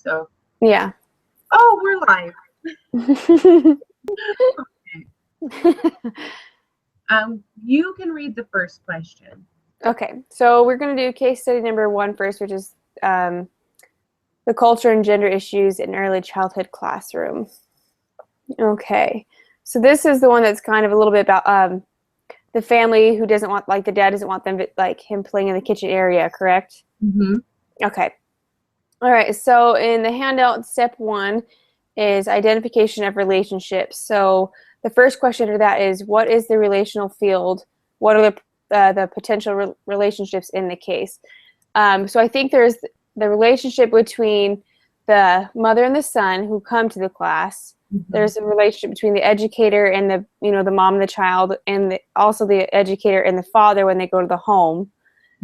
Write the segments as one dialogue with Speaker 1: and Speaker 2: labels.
Speaker 1: So
Speaker 2: Yeah.
Speaker 1: oh, we're live. You can read the first question.
Speaker 2: Okay, so we're going to do case study number 1 first, which is the culture and gender issues in early childhood classroom. Okay, so this is the one that's kind of a little bit about the family who doesn't want, like the dad doesn't want them to, like him playing in the kitchen area, correct?
Speaker 1: Mm-hmm.
Speaker 2: Okay. All right, so in the handout, step 1 is identification of relationships. So the first question to that is, what is the relational field? What are the potential relationships in the case? So I think there's the relationship between the mother and the son who come to the class.
Speaker 1: Mm-hmm.
Speaker 2: There's a relationship between the educator and the mom and the child, and also the educator and the father when they go to the home.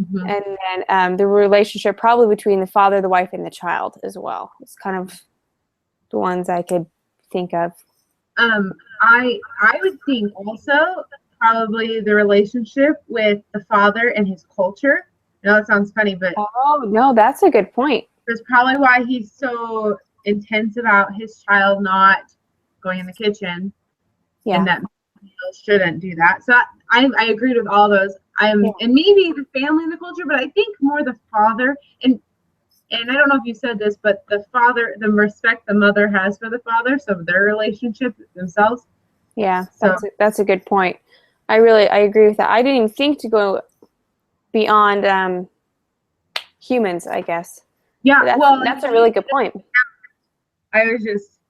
Speaker 1: Mm-hmm.
Speaker 2: And then the relationship probably between the father, the wife, and the child as well. It's kind of the ones I could think of.
Speaker 1: I would think also probably the relationship with the father and his culture. I know that sounds funny, but
Speaker 2: Oh, no, that's a good point.
Speaker 1: that's probably why he's so intense about his child not going in the kitchen.
Speaker 2: Yeah.
Speaker 1: And that shouldn't do that. So I agreed with all those. And maybe the family and the culture, but I think more the father and I don't know if you said this, but the father, the respect the mother has for the father, so their relationship themselves.
Speaker 2: Yeah, that's a good point. I agree with that. I didn't even think to go beyond humans, I guess.
Speaker 1: Yeah,
Speaker 2: that's a really good point.
Speaker 1: I was just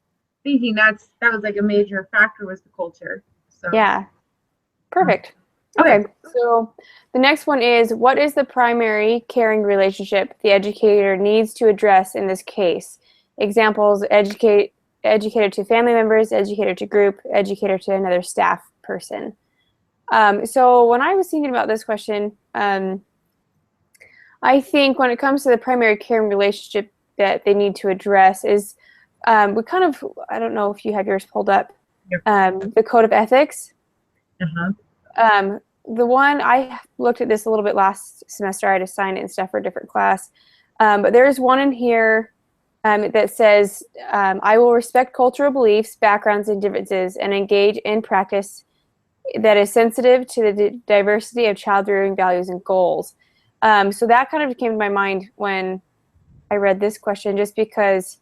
Speaker 1: thinking that was like a major factor was the culture. So
Speaker 2: yeah, perfect. Okay, so the next one is, what is the primary caring relationship the educator needs to address in this case? Examples: educator to family members, educator to group, educator to another staff person. So when I was thinking about this question, I think when it comes to the primary caring relationship that they need to address is, we kind of, I don't know if you have yours pulled up, the Code of Ethics.
Speaker 1: Uh-huh.
Speaker 2: The one, I looked at this a little bit last semester. I had to sign it and stuff for a different class. But there's one in here that says, I will respect cultural beliefs, backgrounds, and differences and engage in practice that is sensitive to the diversity of child rearing values and goals. So that kind of came to my mind when I read this question, just because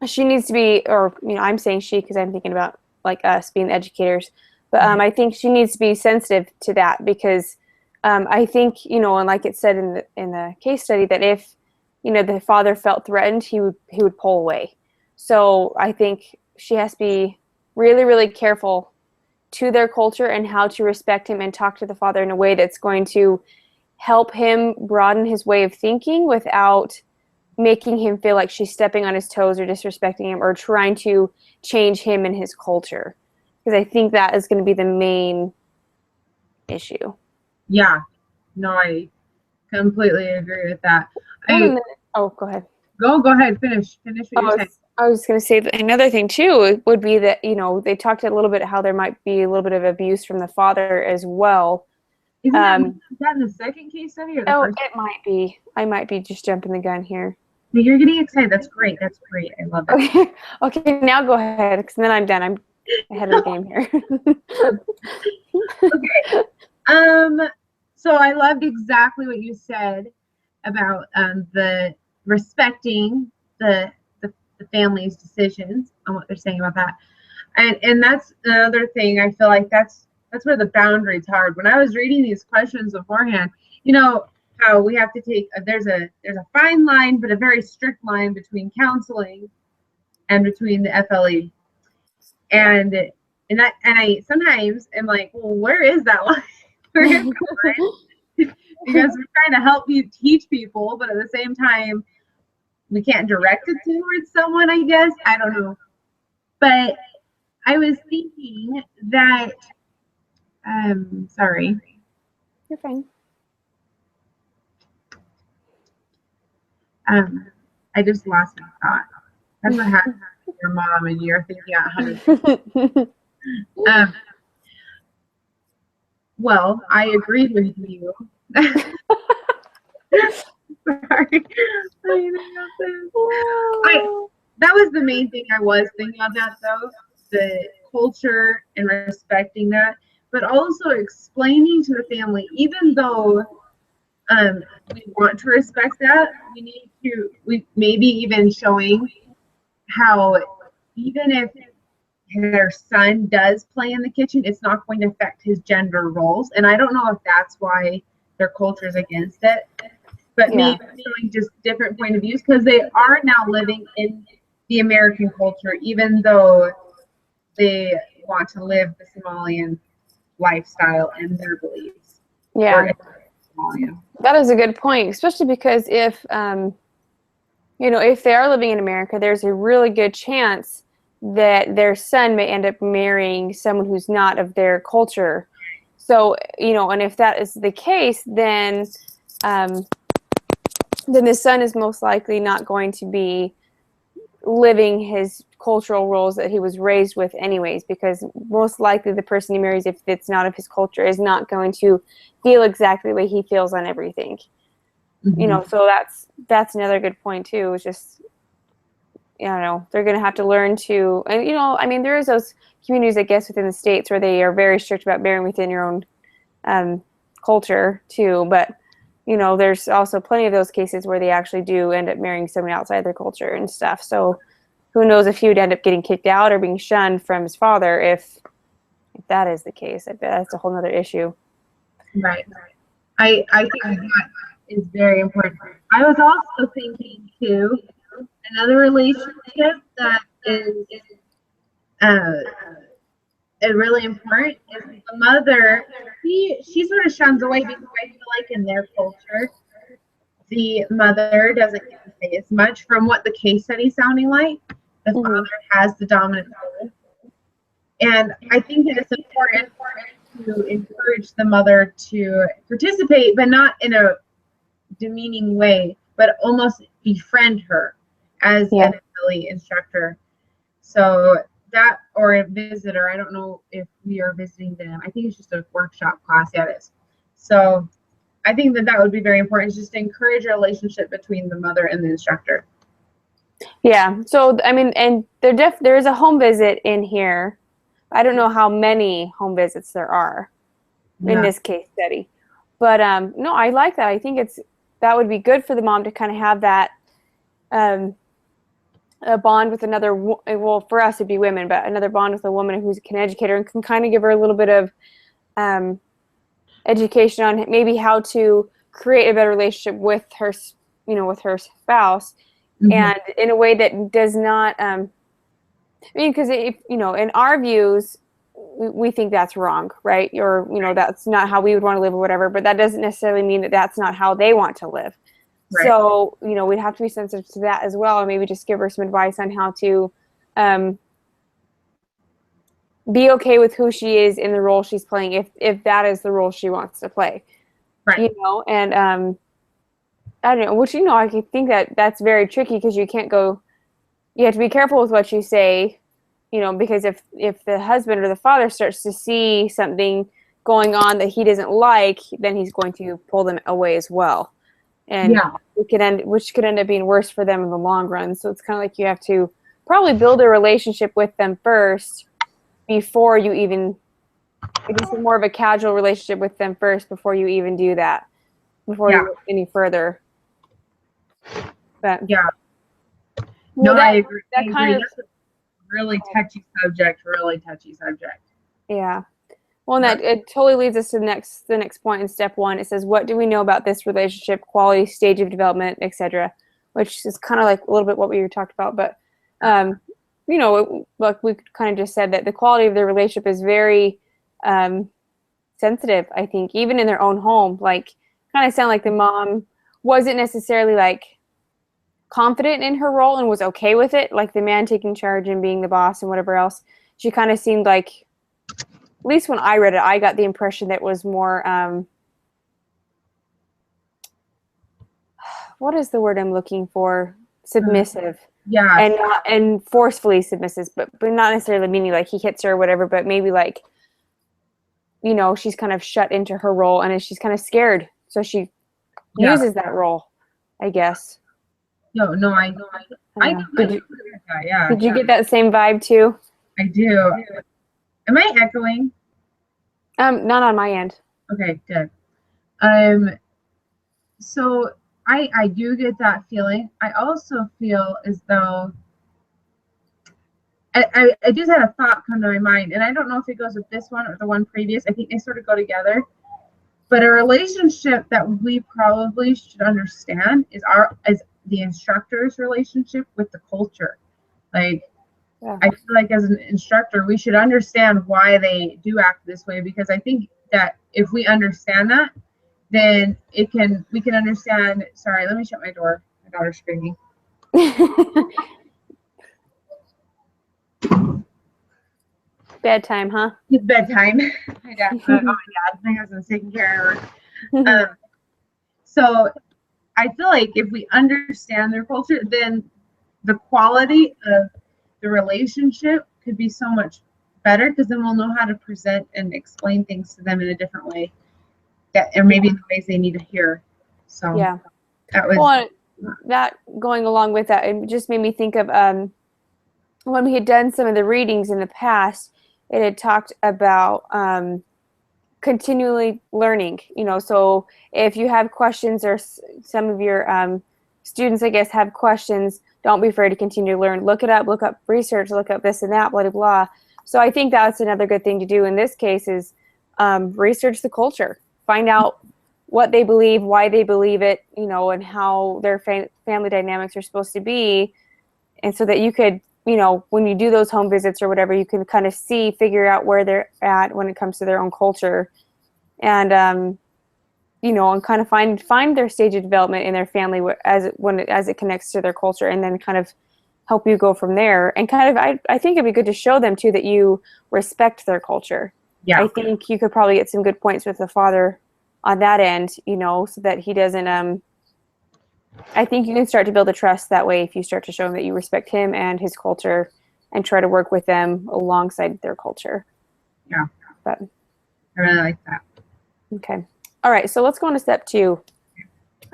Speaker 2: she needs to be, or I'm saying she because I'm thinking about like us being educators, but I think she needs to be sensitive to that, because I think, and like it said in the case study, that if the father felt threatened, he would pull away. So I think she has to be really, really careful to their culture and how to respect him and talk to the father in a way that's going to help him broaden his way of thinking without making him feel like she's stepping on his toes or disrespecting him or trying to change him and his culture. Because I think that is going to be the main issue.
Speaker 1: Yeah. No, I completely agree with that.
Speaker 2: Go ahead.
Speaker 1: Go ahead. Finish what you're saying.
Speaker 2: I was going to say that another thing too would be that, they talked a little bit how there might be a little bit of abuse from the father as well.
Speaker 1: Isn't that in the second case study or the first?
Speaker 2: It might be. I might be just jumping the gun here.
Speaker 1: No, you're getting excited. That's great. I love it.
Speaker 2: Okay, now go ahead, because then I'm done. I'm ahead of the game here.
Speaker 1: Okay. So I loved exactly what you said about the respecting the family's decisions on what they're saying about that, and that's another thing. I feel like that's where the boundary's hard. When I was reading these questions beforehand, how we have to take there's a fine line, but a very strict line between counseling and between the FLE, and I sometimes am like, well, where is that line? Where is that line? Because we're trying to help you teach people, but at the same time, we can't direct it towards someone, I guess. I don't know. But I was thinking that, sorry.
Speaker 2: You're fine.
Speaker 1: I just lost my thought. That's what happens to your mom and you're thinking 100%. Well, I agreed with you. Sorry. That was the main thing I was thinking of that though, the culture and respecting that, but also explaining to the family, even though we want to respect that, we maybe even showing how even if their son does play in the kitchen, it's not going to affect his gender roles. And I don't know if that's why their culture is against it, but maybe showing just different point of views, because they are now living in the American culture, even though they want to live the Somalian lifestyle and their beliefs.
Speaker 2: Yeah, that is a good point, especially because if if they are living in America, there's a really good chance that their son may end up marrying someone who's not of their culture. So, and if that is the case, then the son is most likely not going to be living his cultural roles that he was raised with anyways, because most likely the person he marries, if it's not of his culture, is not going to feel exactly the way he feels on everything. So that's another good point too. It's just, they're going to have to learn to, and there is those communities, I guess, within the States where they are very strict about marrying within your own culture too. But, there's also plenty of those cases where they actually do end up marrying someone outside their culture and stuff. So who knows if he would end up getting kicked out or being shunned from his father if that is the case. I bet that's a whole other issue.
Speaker 1: Right. I think that is very important. I was also thinking too, another relationship that is really important is the mother. She sort of shuns away because I feel like in their culture, the mother doesn't get to say as much. From what the case study is sounding like, the father has the dominant role. And I think it is important to encourage the mother to participate, but not in a demeaning way, but almost befriend her as an ability instructor. So that, or a visitor, I don't know if we are visiting them. I think it's just a workshop class. Yeah, it is. So I think that would be very important, just to encourage a relationship between the mother and the instructor.
Speaker 2: Yeah. So, and there is a home visit in here. I don't know how many home visits there are in this case study, but no, I like that. I think that would be good for the mom to kind of have that a bond with another. Well, for us it'd be women, but another bond with a woman who's an educator and can kind of give her a little bit of education on maybe how to create a better relationship with her, with her spouse, and in a way that does not. Because in our views, we think that's wrong, right? Or that's not how we would want to live or whatever. But that doesn't necessarily mean that that's not how they want to live. Right. So we'd have to be sensitive to that as well, and maybe just give her some advice on how to be okay with who she is in the role she's playing, if that is the role she wants to play. Right. And I don't know, which I think that's very tricky because you can't go. You have to be careful with what you say, because if the husband or the father starts to see something going on that he doesn't like, then he's going to pull them away as well. And which could end up being worse for them in the long run. So it's kind of like you have to probably build a relationship with them first before you even, it's more of a casual relationship with them first before you even do that, before you go any further. But
Speaker 1: no, I agree. That kind of really touchy subject. Yeah.
Speaker 2: Well, and that it totally leads us to the next point in step 1. It says, what do we know about this relationship, quality, stage of development, etc., which is kind of like a little bit what we talked about. But, like we kind of just said that the quality of the relationship is very sensitive, I think, even in their own home. Like, kind of sound like the mom wasn't necessarily like confident in her role and was okay with it, like the man taking charge and being the boss and whatever else. She kind of seemed like, at least when I read it, I got the impression that it was more, what is the word I'm looking for? Submissive.
Speaker 1: Yeah.
Speaker 2: And forcefully submissive, but not necessarily meaning like he hits her or whatever, but maybe like, she's kind of shut into her role and she's kind of scared. So she uses that role, I guess.
Speaker 1: No, I
Speaker 2: know.
Speaker 1: completely agree with that. Yeah,
Speaker 2: Did you get that same vibe too?
Speaker 1: I do. Am I echoing?
Speaker 2: Not on my end.
Speaker 1: Okay, good. Um, so I do get that feeling. I also feel as though I just had a thought come to my mind, and I don't know if it goes with this one or the one previous. I think they sort of go together. But a relationship that we probably should understand is the instructor's relationship with the culture. Like,
Speaker 2: Yeah.
Speaker 1: I feel like as an instructor, we should understand why they do act this way, because I think that if we understand that, then we can understand. Sorry, let me shut my door. My daughter's screaming.
Speaker 2: Bedtime, huh?
Speaker 1: It's bedtime. My husband's taking care of her. So I feel like if we understand their culture, then the quality of the relationship could be so much better, because then we'll know how to present and explain things to them in a different way, or maybe in the ways they need to hear. So
Speaker 2: Yeah.
Speaker 1: that was
Speaker 2: Well, that going along with that, it just made me think of when we had done some of the readings in the past, it had talked about continually learning. So if you have questions, or some of your students, I guess, have questions, don't be afraid to continue to learn. Look it up, look up research, look up this and that, blah, blah, blah. So I think that's another good thing to do in this case is research the culture, find out what they believe, why they believe it, and how their family dynamics are supposed to be. And so that you could, when you do those home visits or whatever, you can kind of figure out where they're at when it comes to their own culture. And, and kind of find their stage of development in their family as it connects to their culture, and then kind of help you go from there. And kind of, I think it'd be good to show them too that you respect their culture.
Speaker 1: Yeah.
Speaker 2: I think you could probably get some good points with the father on that end, so that he doesn't, I think you can start to build a trust that way if you start to show him that you respect him and his culture and try to work with them alongside their culture.
Speaker 1: Yeah.
Speaker 2: But
Speaker 1: I really like that.
Speaker 2: Okay. All right. So let's go on to step 2.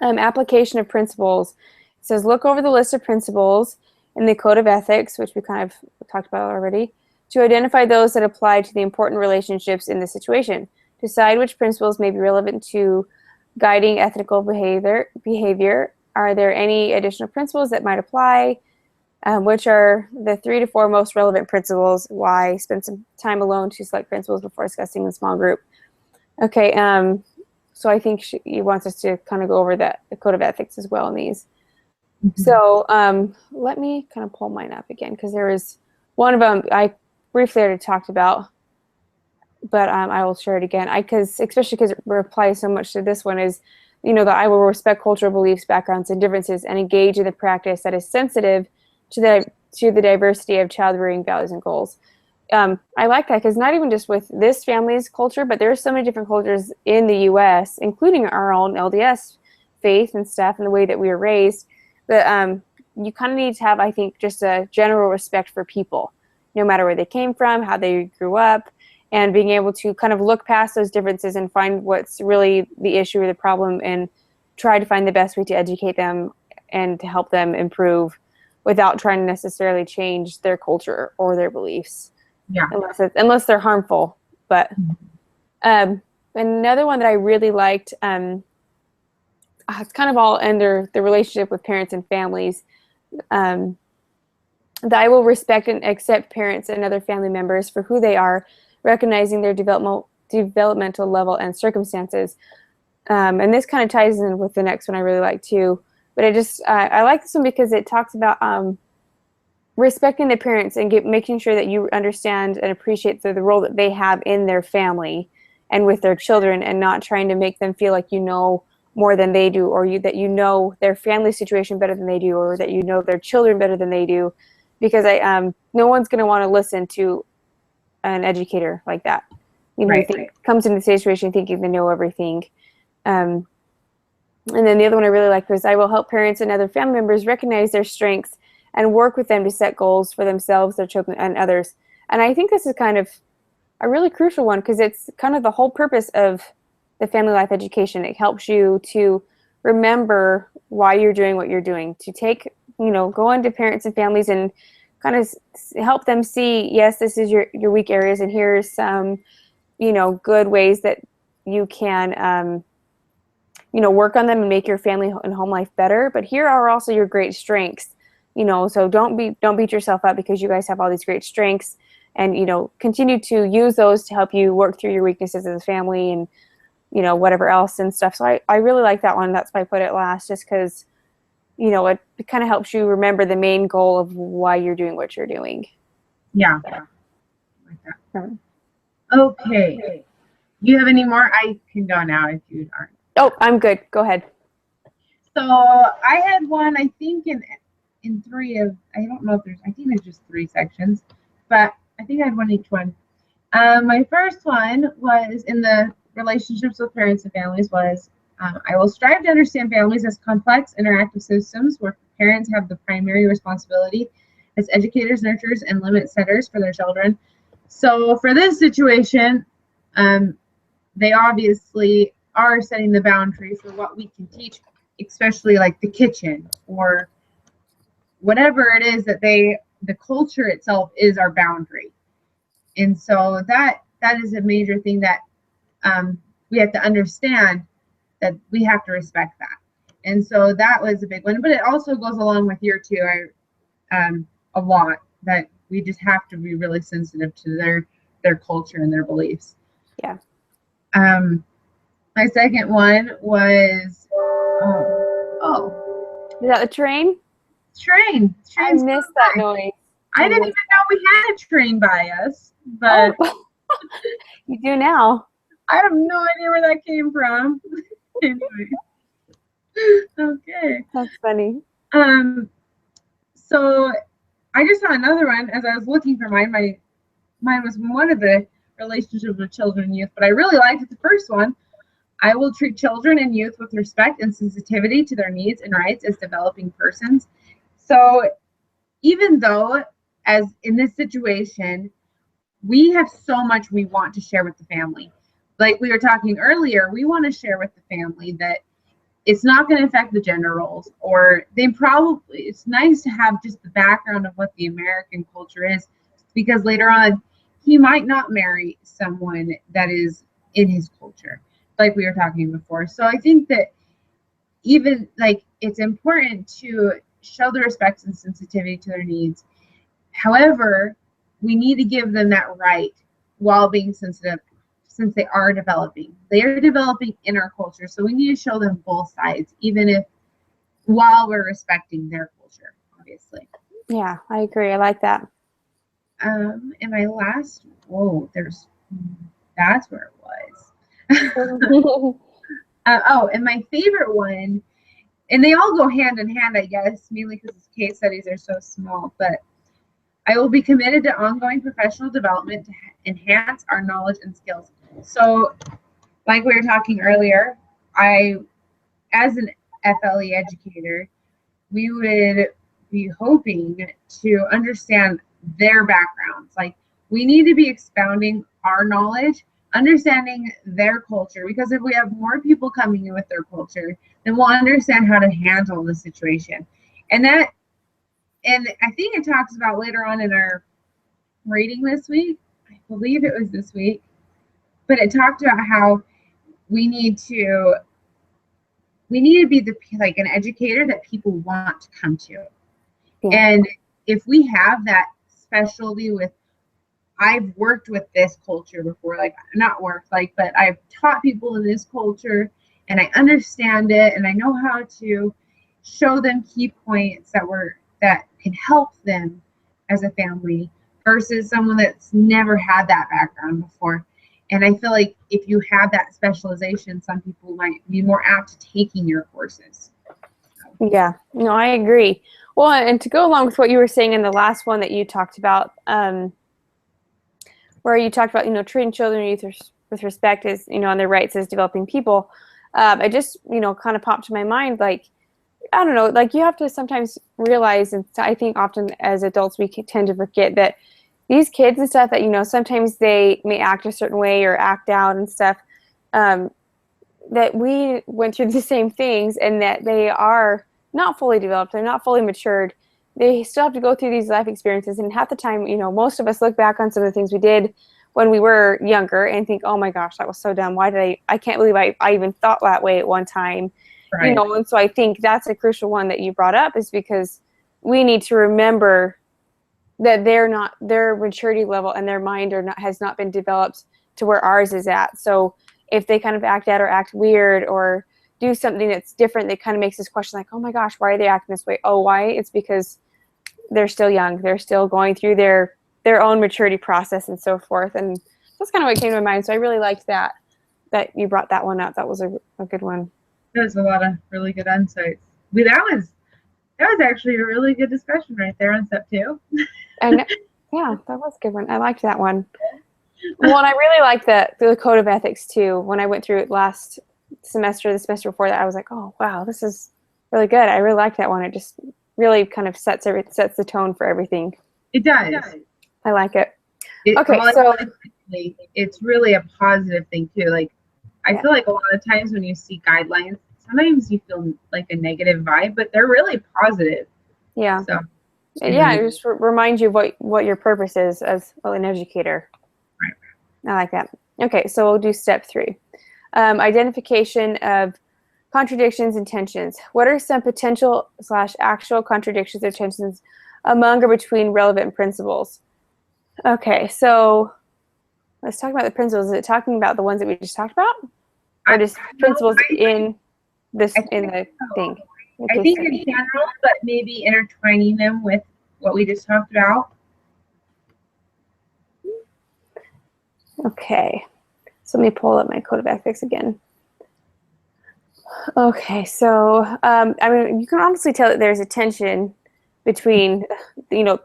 Speaker 2: Application of principles. It says, look over the list of principles in the Code of Ethics, which we kind of talked about already, to identify those that apply to the important relationships in the situation. Decide which principles may be relevant to guiding ethical behavior. Are there any additional principles that might apply? Which are the 3 to 4 most relevant principles? Why? Spend some time alone to select principles before discussing in small group. Okay, so I think he wants us to kind of go over the Code of Ethics as well in these. Mm-hmm. So let me kind of pull mine up again, because there is one of them I briefly already talked about, but I will share it again. Especially because it applies so much to this one is, that I will respect cultural beliefs, backgrounds, and differences, and engage in the practice that is sensitive to the diversity of child-rearing values and goals. I like that, because not even just with this family's culture, but there are so many different cultures in the U.S., including our own LDS faith and stuff, and the way that we were raised, that you kind of need to have, I think, just a general respect for people, no matter where they came from, how they grew up, and being able to kind of look past those differences and find what's really the issue or the problem, and try to find the best way to educate them and to help them improve without trying to necessarily change their culture or their beliefs.
Speaker 1: Yeah.
Speaker 2: Unless they're harmful. But another one that I really liked, it's kind of all under the relationship with parents and families, that I will respect and accept parents and other family members for who they are, recognizing their developmental level and circumstances. And this kind of ties in with the next one I really like too. But I like this one because it talks about respecting the parents and making sure that you understand and appreciate the role that they have in their family and with their children, and not trying to make them feel like you know more than they do, or that you know their family situation better than they do, or that you know their children better than they do, because no one's going to want to listen to an educator like that.
Speaker 1: Right.
Speaker 2: Comes into the situation thinking they know everything. And then the other one I really liked was, I will help parents and other family members recognize their strengths and work with them to set goals for themselves, their children, and others. And I think this is kind of a really crucial one, because it's kind of the whole purpose of the family life education. It helps you to remember why you're doing what you're doing, to take, go into parents and families and kind of help them see, yes, this is your weak areas, and here's some, good ways that you can, work on them and make your family and home life better. But here are also your great strengths, so don't beat yourself up because you guys have all these great strengths, and, continue to use those to help you work through your weaknesses as a family and, whatever else and stuff. So I really like that one. That's why I put it last, just because, it kind of helps you remember the main goal of why you're doing what you're doing.
Speaker 1: Yeah. Like that. Okay. You have any more? I can go now if you aren't.
Speaker 2: Oh, I'm good. Go ahead.
Speaker 1: So I had one, I think in three of, I don't know if I think there's just 3 sections, but I think I had one each one. My first one was in the relationships with parents and families was, I will strive to understand families as complex, interactive systems where parents have the primary responsibility as educators, nurturers, and limit setters for their children. So for this situation, they obviously are setting the boundary for what we can teach, especially like the kitchen or whatever it is that the culture itself is our boundary. And so that is a major thing that we have to understand, that we have to respect that. And so that was a big one, but it also goes along with year 2 a lot, that we just have to be really sensitive to their culture and their beliefs.
Speaker 2: Yeah.
Speaker 1: My second one was
Speaker 2: is that the train?
Speaker 1: Train.
Speaker 2: I missed that noise.
Speaker 1: I didn't even know we had a train by us, but
Speaker 2: you do now.
Speaker 1: I have no idea where that came from. Anyway. Okay.
Speaker 2: That's funny.
Speaker 1: So I just saw another one as I was looking for mine. Mine was one of the relationships with children and youth, but I really liked it. The first one, I will treat children and youth with respect and sensitivity to their needs and rights as developing persons. So even though, as in this situation, we have so much we want to share with the family. Like we were talking earlier, we want to share with the family that it's not going to affect the gender roles, or it's nice to have just the background of what the American culture is, because later on, he might not marry someone that is in his culture, like we were talking before. So I think that even like it's important to show the respect and sensitivity to their needs. However, we need to give them that right while being sensitive, since they are developing. They are developing in our culture, so we need to show them both sides, even if while we're respecting their culture, obviously.
Speaker 2: Yeah, I agree. I like that.
Speaker 1: And my last, that's where it was. And my favorite one, and they all go hand in hand, I guess, mainly because case studies are so small, but I will be committed to ongoing professional development to enhance our knowledge and skills. So, like we were talking earlier, as an FLE educator, we would be hoping to understand their backgrounds. Like, we need to be expounding our knowledge, understanding their culture, because if we have more people coming in with their culture, then we'll understand how to handle the situation. And I think it talks about later on in our reading this week, I believe it was this week, but it talked about how we need to be like an educator that people want to come to. Yeah. And if we have that specialty with, I've worked with this culture before, like not worked, like, but I've taught people in this culture and I understand it and I know how to show them key points that can help them as a family versus someone that's never had that background before. And I feel like if you have that specialization, some people might be more apt to taking your courses.
Speaker 2: Yeah, no, I agree. Well, and to go along with what you were saying in the last one that you talked about, where you talked about, treating children and youth with respect as, on their rights as developing people, it just, kind of popped to my mind, like, I don't know, like you have to sometimes realize, and I think often as adults we tend to forget that these kids and stuff that, sometimes they may act a certain way or act out and stuff. that we went through the same things, and that they are not fully developed, they're not fully matured. They still have to go through these life experiences, and half the time, you know, most of us look back on some of the things we did when we were younger and think, oh my gosh, that was so dumb. Why did I can't believe I even thought that way at one time.
Speaker 1: Right.
Speaker 2: You know, and so I think that's a crucial one that you brought up, is because we need to remember that their maturity level and their mind has not been developed to where ours is at. So if they kind of act out or act weird or do something that's different, that kind of makes us question, like, oh my gosh, why are they acting this way? Oh, why? It's because they're still young. They're still going through their own maturity process and so forth. And that's kind of what came to my mind. So I really liked that you brought that one up. That was a good one.
Speaker 1: There's a lot of really good insights. That was actually a really good discussion right there on step 2.
Speaker 2: And yeah, that was a good one. I liked that one. Well, and I really liked the code of ethics too. When I went through it last semester, the semester before that, I was like, oh wow, this is really good. I really liked that one. It just really kind of sets the tone for everything.
Speaker 1: It does.
Speaker 2: I like it. Okay, so
Speaker 1: it's really a positive thing too. Like, I feel like a lot of times when you see guidelines, sometimes you feel like a negative vibe, but they're really positive.
Speaker 2: Yeah.
Speaker 1: So,
Speaker 2: yeah, it just reminds you what your purpose is as an educator.
Speaker 1: Right.
Speaker 2: I like that. Okay, so we'll do step 3. Identification of contradictions and tensions. What are some potential / actual contradictions or tensions among or between relevant principles? Okay, so let's talk about the principles. Is it talking about the ones that we just talked about? Or just principles in the thing?
Speaker 1: I think in general, but maybe intertwining them with what we just talked about.
Speaker 2: Okay, so let me pull up my code of ethics again. Okay, so I mean, you can honestly tell that there's a tension between, you know,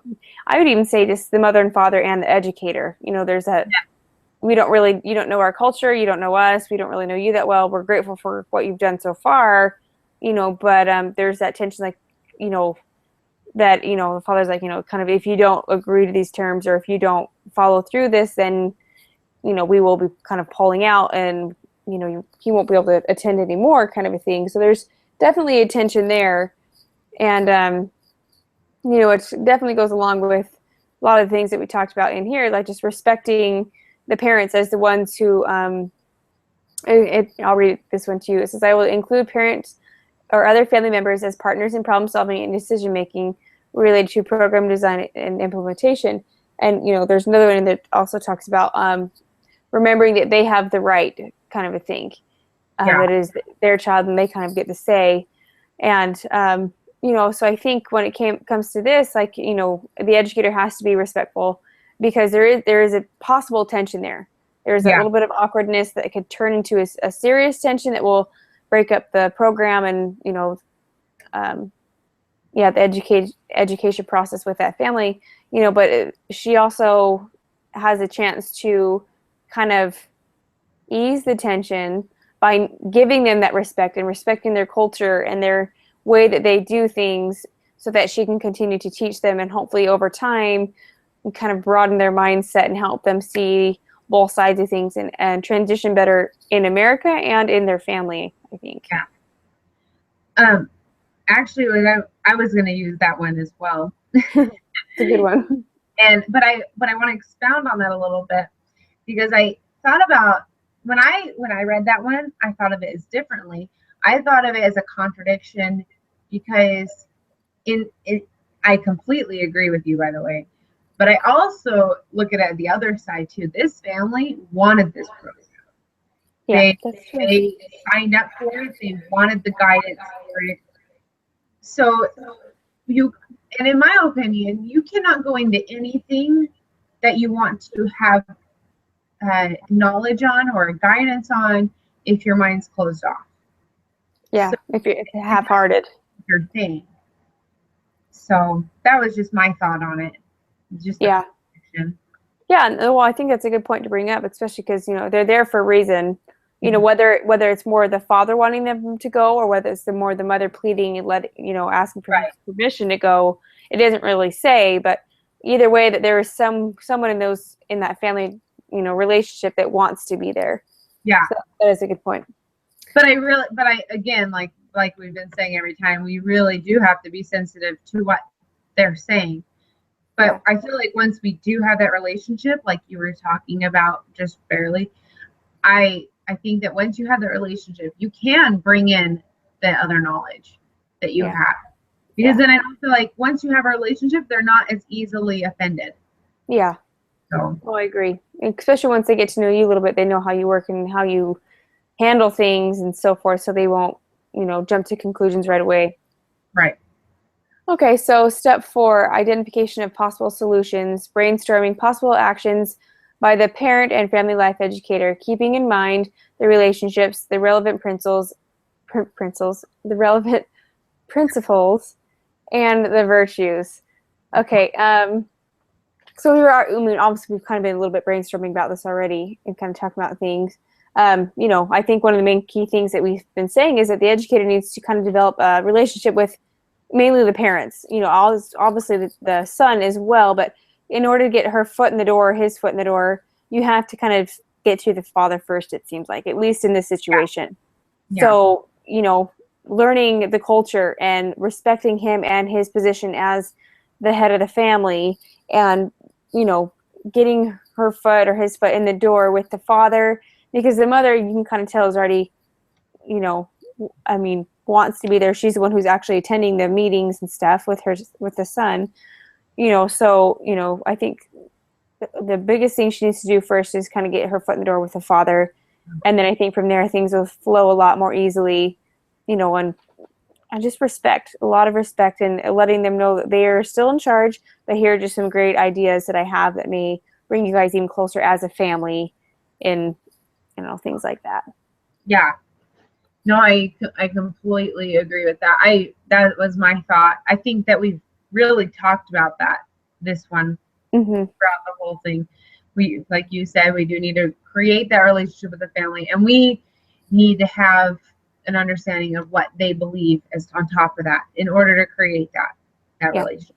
Speaker 2: I would even say just the mother and father and the educator. You know, there's that. Yeah. You don't know our culture, you don't know us, we don't really know you that well. We're grateful for what you've done so far, you know, but there's that tension, like, you know, that, you know, the father's like, you know, kind of, if you don't agree to these terms or if you don't follow through this, then, you know, we will be kind of pulling out and, you know, he won't be able to attend anymore, kind of a thing. So there's definitely a tension there. And, you know, it definitely goes along with a lot of the things that we talked about in here, like just respecting the parents as the ones who, I'll read this one to you. It says, I will include parents or other family members as partners in problem solving and decision making related to program design and implementation. And, you know, there's another one that also talks about remembering that they have the right, kind of a thing. That is their child and they kind of get to say. And, you know, so I think when it comes to this, like, you know, the educator has to be respectful, because there is a possible tension there. There's a little bit of awkwardness that could turn into a serious tension that will break up the program and, you know, the education process with that family, you know, but she also has a chance to kind of ease the tension by giving them that respect and respecting their culture and their way that they do things, so that she can continue to teach them and hopefully over time kind of broaden their mindset and help them see both sides of things and transition better in America and in their family, I think.
Speaker 1: Yeah. Actually, like I was going to use that one as well.
Speaker 2: It's a good one.
Speaker 1: But I want to expound on that a little bit, because I thought about when I read that one, I thought of it as differently. I thought of it as a contradiction, because I completely agree with you, by the way. But I also look at it the other side too. This family wanted this program.
Speaker 2: Yeah,
Speaker 1: they signed up for it. They wanted the guidance for it. So and in my opinion, you cannot go into anything that you want to have knowledge on or guidance on if your mind's closed off.
Speaker 2: Yeah, so, if you're half-hearted.
Speaker 1: Your thing. So that was just my thought on it. Just
Speaker 2: yeah. Well, I think that's a good point to bring up, especially because, you know, they're there for a reason. You know, whether it's more the father wanting them to go, or whether it's the mother pleading and asking for permission to go, it doesn't really say. But either way, that there is someone in that family, you know, relationship that wants to be there.
Speaker 1: Yeah,
Speaker 2: so that is a good point.
Speaker 1: But again, like we've been saying every time, we really do have to be sensitive to what they're saying. But
Speaker 2: Yeah.
Speaker 1: I feel like once we do have that relationship, like you were talking about just barely, I think that once you have the relationship, you can bring in the other knowledge that you
Speaker 2: Yeah.
Speaker 1: have. Because then I don't feel like once you have a relationship, they're not as easily offended.
Speaker 2: Yeah.
Speaker 1: So
Speaker 2: Oh, I agree. Especially once they get to know you a little bit, they know how you work and how you handle things and so forth, so they won't, jump to conclusions right away.
Speaker 1: right.
Speaker 2: Okay, so step 4, identification of possible solutions, brainstorming possible actions by the parent and family life educator, keeping in mind the relationships, the relevant the relevant principles, and the virtues. Okay, so obviously we've kind of been a little bit brainstorming about this already and kind of talking about things. I think one of the main key things that we've been saying is that the educator needs to kind of develop a relationship with mainly the parents, obviously the son as well, but in order to get her foot in the door, his foot in the door, you have to kind of get to the father first, it seems like, at least in this situation.
Speaker 1: Yeah.
Speaker 2: So, learning the culture and respecting him and his position as the head of the family, and, getting her foot or his foot in the door with the father, because the mother, you can kind of tell, is already, wants to be there. She's the one who's actually attending the meetings and stuff with the son, so I think the biggest thing she needs to do first is kind of get her foot in the door with the father, and then I think from there things will flow a lot more easily, and just a lot of respect, and letting them know that they are still in charge, but here are just some great ideas that I have that may bring you guys even closer as a family, and things like that.
Speaker 1: Yeah. No, I completely agree with that. That was my thought. I think that we've really talked about this one throughout the whole thing. We, like you said, we do need to create that relationship with the family, and we need to have an understanding of what they believe as on top of that in order to create that
Speaker 2: Yeah.
Speaker 1: relationship.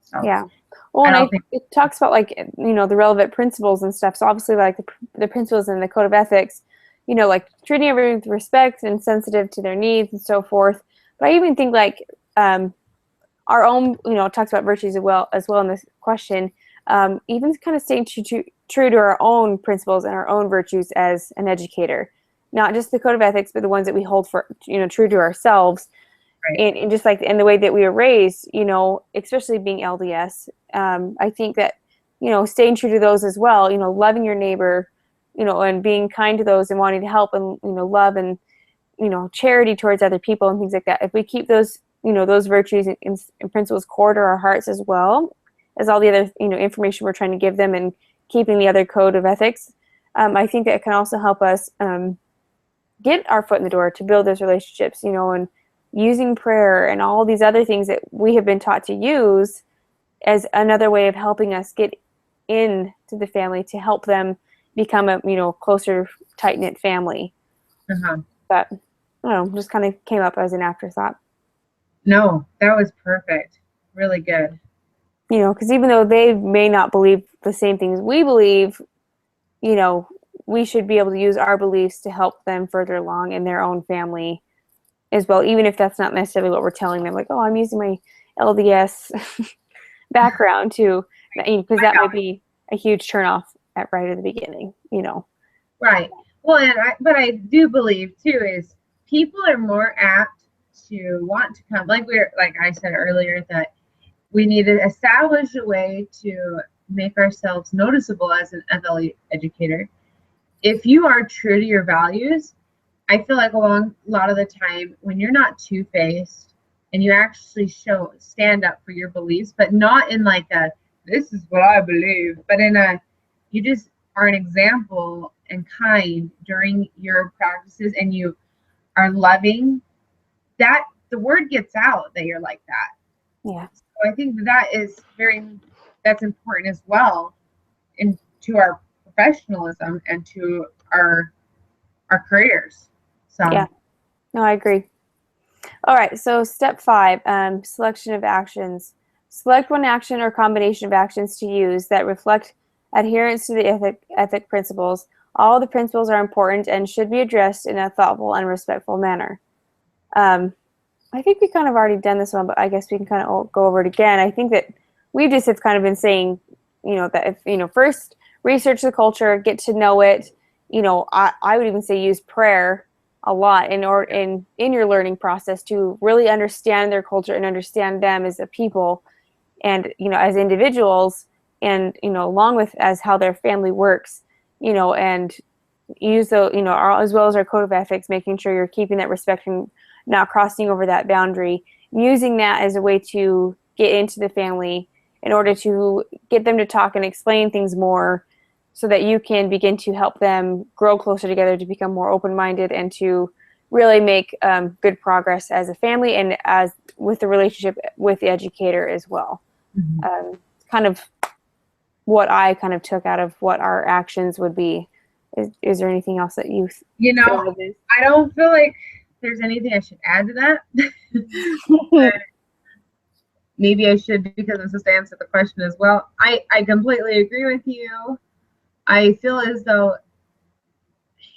Speaker 1: So,
Speaker 2: yeah. Well, and it talks about the relevant principles and stuff. So obviously, like the principles in the code of ethics, like treating everyone with respect and sensitive to their needs and so forth. But I even think like our own, it talks about virtues as well in this question. Even kind of staying true to our own principles and our own virtues as an educator, not just the code of ethics, but the ones that we hold for true to ourselves.
Speaker 1: right.
Speaker 2: And just like in the way that we were raised, especially being LDS, I think that, staying true to those as well, loving your neighbor, and being kind to those and wanting to help, and, love and, charity towards other people and things like that. If we keep those, those virtues and principles core to our hearts as well as all the other, information we're trying to give them, and keeping the other code of ethics, I think that it can also help us get our foot in the door to build those relationships, and using prayer and all these other things that we have been taught to use as another way of helping us get into the family to help them become a closer, tight-knit family. But I don't know, just kind of came up as an afterthought.
Speaker 1: No, that was perfect. Really good.
Speaker 2: Because even though they may not believe the same things we believe, we should be able to use our beliefs to help them further along in their own family as well, even if that's not necessarily what we're telling them, like, oh, I'm using my LDS background to, because that might be a huge turnoff right at the beginning,
Speaker 1: Right. Well, but I do believe too is people are more apt to want to come, like I said earlier, that we need to establish a way to make ourselves noticeable as an FLE educator. If you are true to your values, I feel like a lot of the time when you're not two-faced and you actually stand up for your beliefs, but not in like this is what I believe, but you just are an example and kind during your practices, and you are loving, that the word gets out that you're like that.
Speaker 2: Yeah.
Speaker 1: So I think that's important as well to our professionalism and to our careers. So
Speaker 2: yeah, no, I agree. All right, so step 5, selection of actions. Select one action or combination of actions to use that reflect adherence to the ethic principles, All the principles are important and should be addressed in a thoughtful and respectful manner. I think we kind of already done this one, but I guess we can kind of go over it again. I think that we just have kind of been saying, that if, first research the culture, get to know it. I would even say use prayer a lot in your learning process to really understand their culture and understand them as a people and, as individuals and, along with as how their family works, and use the, as well as our code of ethics, making sure you're keeping that respect and not crossing over that boundary, using that as a way to get into the family in order to get them to talk and explain things more so that you can begin to help them grow closer together, to become more open-minded and to really make good progress as a family and as with the relationship with the educator as well.
Speaker 1: Mm-hmm.
Speaker 2: Kind of what I kind of took out of what our actions would be. Is there anything else that you
Speaker 1: I don't feel like there's anything I should add to that. Maybe I should, because I'm supposed to answer the question as well. I completely agree with you. I feel as though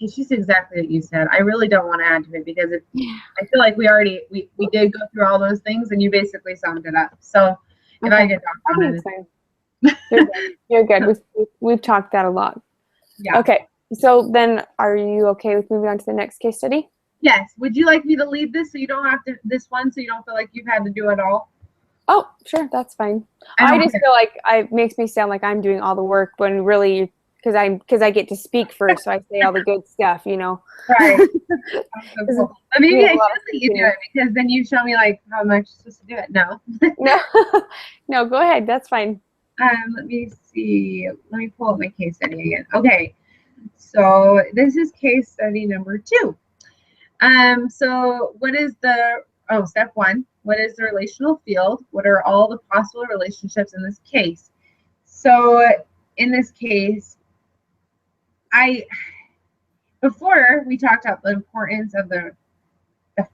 Speaker 1: it's just exactly what you said. I really don't want to add to it because I feel like we did go through all those things and you basically summed it up. So if I get talked on it,
Speaker 2: you're good. We've talked that a lot.
Speaker 1: Yeah.
Speaker 2: Okay. So then are you okay with moving on to the next case study?
Speaker 1: Yes. Would you like me to lead this so you don't have to, this one, so you don't feel like you've had to do it all?
Speaker 2: Oh, sure. That's fine. I just feel like it makes me sound like I'm doing all the work when really, because I get to speak first, so I say all the good stuff,
Speaker 1: Right. Cool. But maybe I should let you do it because then you show me like how much you're supposed to do it. No.
Speaker 2: No, go ahead. That's fine.
Speaker 1: Let me see. Let me pull up my case study again. Okay. So this is case study number 2. So what is step 1, what is the relational field? What are all the possible relationships in this case? So in this case, before we talked about the importance of the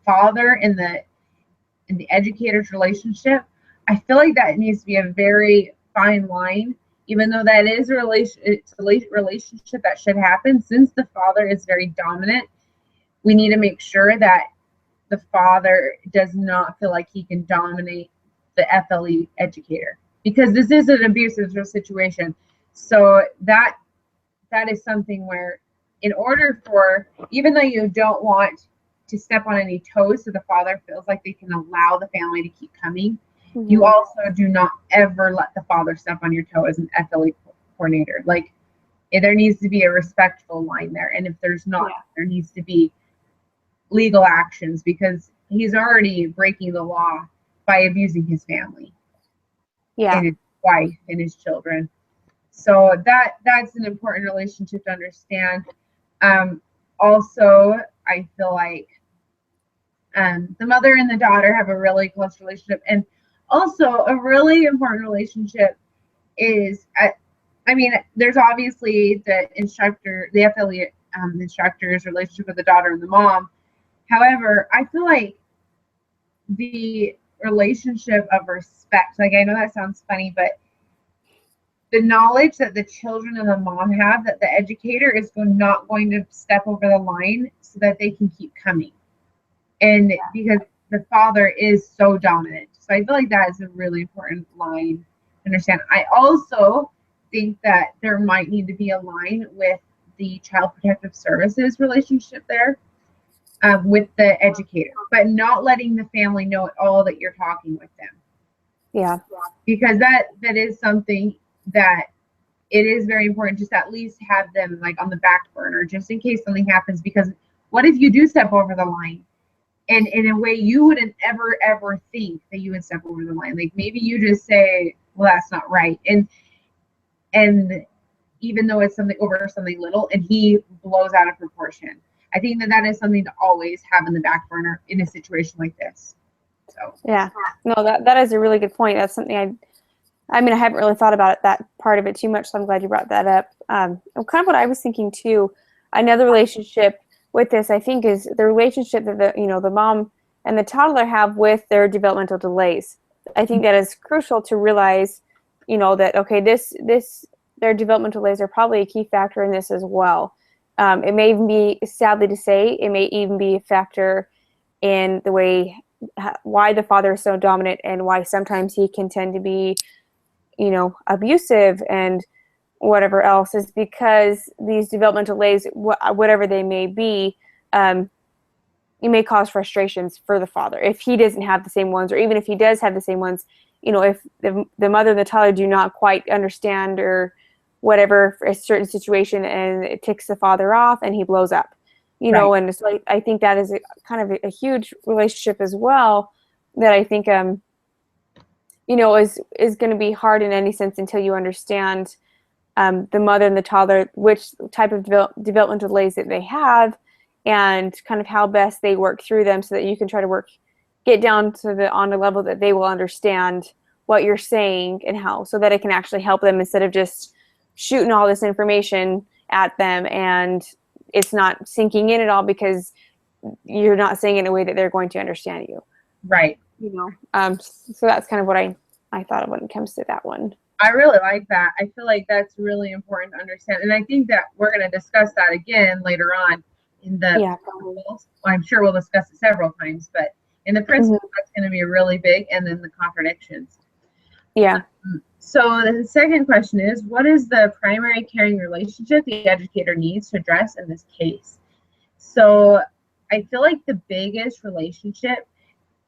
Speaker 1: father and the educator's relationship, I feel like that needs to be a very fine line, even though that is it's a relationship that should happen. Since the father is very dominant, we need to make sure that the father does not feel like he can dominate the FLE educator, because this is an abusive situation. So that is something where, in order for, even though you don't want to step on any toes so the father feels like they can allow the family to keep coming, you also do not ever let the father step on your toe as an FLE coordinator. Like, there needs to be a respectful line there. And if there's not, there needs to be legal actions, because he's already breaking the law by abusing his family and his wife and his children. So that's an important relationship to understand. Also, I feel like the mother and the daughter have a really close relationship, and also a really important relationship is, there's obviously the instructor, the FLE instructor's relationship with the daughter and the mom. However, I feel like the relationship of respect, like, I know that sounds funny, but the knowledge that the children and the mom have that the educator is not going to step over the line so that they can keep coming. And because the father is so dominant. So I feel like that is a really important line to understand. I also think that there might need to be a line with the Child Protective Services relationship there. With the educator, but not letting the family know at all that you're talking with them.
Speaker 2: Yeah.
Speaker 1: Because that is something that it is very important, just at least have them like on the back burner, just in case something happens. Because what if you do step over the line, and in a way you wouldn't ever think that you would step over the line? Like, maybe you just say, well, that's not right. And even though it's something little, and he blows out of proportion. I think that is something to always have in the back burner in a situation like this. So
Speaker 2: no, that is a really good point. That's something I haven't really thought about that part of it too much, so I'm glad you brought that up. Kind of what I was thinking too. Another relationship with this, I think, is the relationship that the mom and the toddler have with their developmental delays. I think that is crucial to realize, that okay, their developmental delays are probably a key factor in this as well. It may even be, sadly to say, it may even be a factor in the way why the father is so dominant and why sometimes he can tend to be, abusive and whatever else, is because these developmental delays, whatever they may be, it may cause frustrations for the father if he doesn't have the same ones, or even if he does have the same ones. If the mother and the toddler do not quite understand or whatever for a certain situation, and it ticks the father off and he blows up,
Speaker 1: Right.
Speaker 2: and so I think that is kind of a huge relationship as well, that I think is going to be hard in any sense until you understand the mother and the toddler, which type of developmental delays that they have, and kind of how best they work through them, so that you can try to get down to on a level that they will understand what you're saying and how, so that it can actually help them, instead of just shooting all this information at them and it's not sinking in at all because you're not saying it in a way that they're going to understand you.
Speaker 1: Right.
Speaker 2: So that's kind of what I thought of when it comes to that one.
Speaker 1: I really like that. I feel like that's really important to understand. And I think that we're going to discuss that again later on in the principles. I'm sure we'll discuss it several times, but in the principles, that's going to be really big. And then the contradictions.
Speaker 2: Yeah.
Speaker 1: So the second question is, what is the primary caring relationship the educator needs to address in this case? So I feel like the biggest relationship,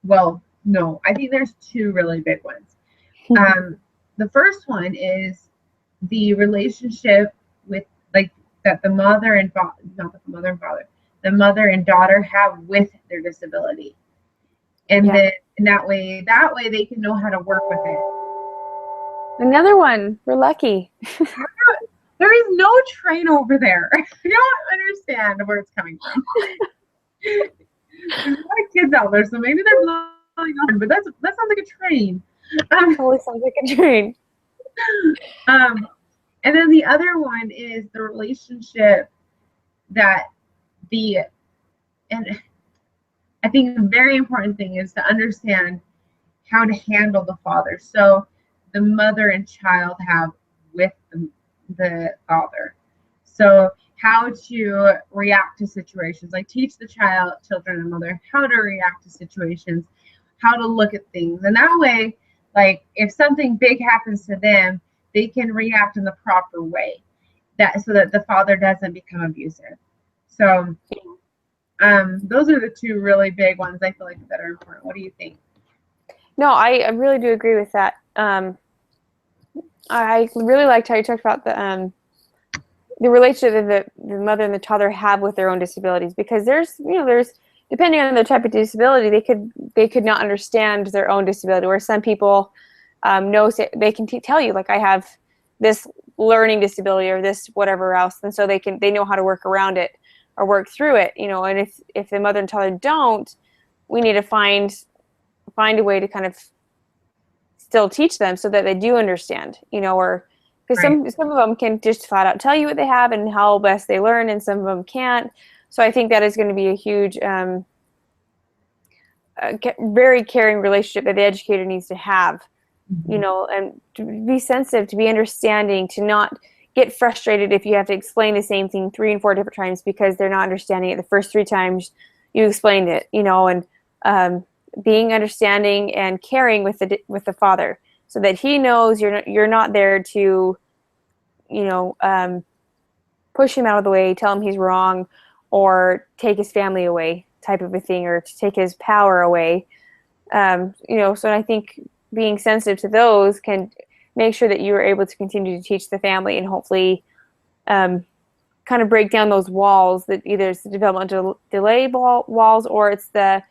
Speaker 1: well, no, I think there's two really big ones. The first one is the relationship with, like, that the mother and the mother and daughter have with their disability. And then that way they can know how to work with it.
Speaker 2: Another one. We're lucky.
Speaker 1: There is no train over there. I don't understand where it's coming from. There's a lot of kids out there, so maybe they're blowing on, but that sounds like a train.
Speaker 2: Totally sounds like a train.
Speaker 1: And then the other one is the relationship that and I think a very important thing is to understand how to handle the father. So the mother and child have with the father. So how to react to situations, like teach the children and mother how to react to situations, how to look at things. And that way, like, if something big happens to them, they can react in the proper way, so that the father doesn't become abusive. So those are the two really big ones I feel like that are important. What do you think?
Speaker 2: No, I really do agree with that. I really liked how you talked about the relationship that the mother and the toddler have with their own disabilities, because there's depending on the type of disability, they could not understand their own disability, where some people know, they can tell you, like, I have this learning disability or this whatever else, and so they know how to work around it or work through it, and if the mother and toddler don't, we need to find a way to kind of still teach them so that they do understand, or because some of them can just flat out tell you what they have and how best they learn, and some of them can't. So I think that is going to be a huge, very caring relationship that the educator needs to have, and to be sensitive, to be understanding, to not get frustrated if you have to explain the same thing 3 and 4 different times because they're not understanding it the first 3 times you explained it, and being understanding and caring with the father, so that he knows you're not there to, push him out of the way, tell him he's wrong, or take his family away, type of a thing, or to take his power away. So I think being sensitive to those can make sure that you are able to continue to teach the family, and hopefully kind of break down those walls, that either it's the developmental delay walls, or it's the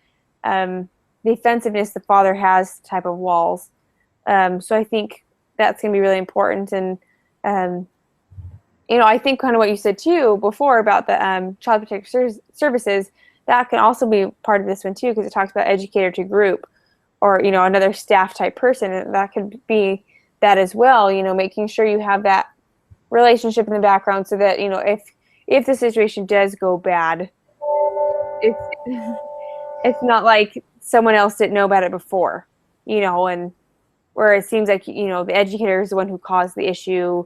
Speaker 2: defensiveness the father has type of walls. So I think that's going to be really important. And, I think kind of what you said too before about the Child Protective Services, that can also be part of this one too, because it talks about educator to group, or, another staff type person. And that could be that as well, making sure you have that relationship in the background, so that, if the situation does go bad, it's not like someone else didn't know about it before, and where it seems like, the educator is the one who caused the issue,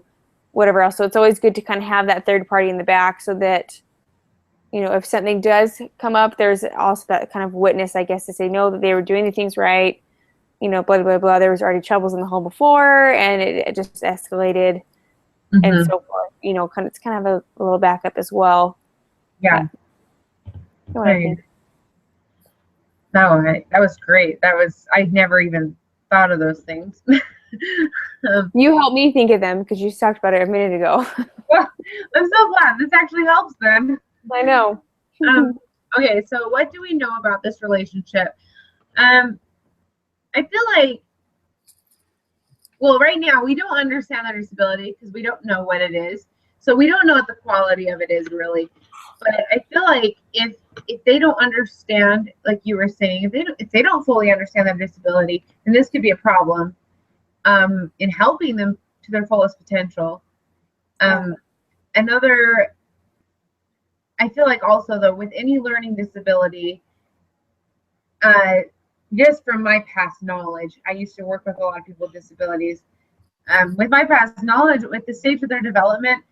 Speaker 2: whatever else. So it's always good to kind of have that third party in the back so that, you know, if something does come up, there's also that kind of witness, I guess, to say, no, that they were doing the things right, you know, blah, blah, blah. There was already troubles in the home before, and it just escalated and so forth. You know, it's kind of a little backup as well.
Speaker 1: Yeah.
Speaker 2: What I think.
Speaker 1: No, that was great. I never even thought of those things.
Speaker 2: You helped me think of them because you talked about it a minute ago.
Speaker 1: Well, I'm so glad. This actually helps then.
Speaker 2: I know.
Speaker 1: Okay, so what do we know about this relationship? I feel like, well, right now we don't understand their disability because we don't know what it is. So we don't know what the quality of it is really. But I feel like if they don't understand, like you were saying, if they don't fully understand their disability, then this could be a problem in helping them to their fullest potential. I feel like also though, with any learning disability, just from my past knowledge, I used to work with a lot of people with disabilities. With my past knowledge, with the stage of their development,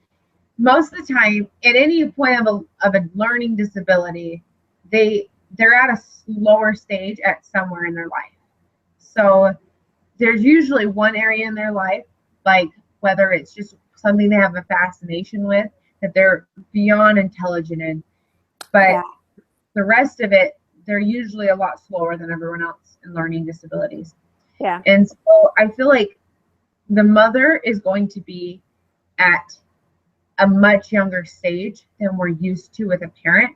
Speaker 1: most of the time, at any point of a learning disability, they're at a lower stage at somewhere in their life. So there's usually one area in their life, like whether it's just something they have a fascination with, that they're beyond intelligent in. But the rest of it, they're usually a lot slower than everyone else in learning disabilities.
Speaker 2: Yeah.
Speaker 1: And so I feel like the mother is going to be at a much younger stage than we're used to with a parent.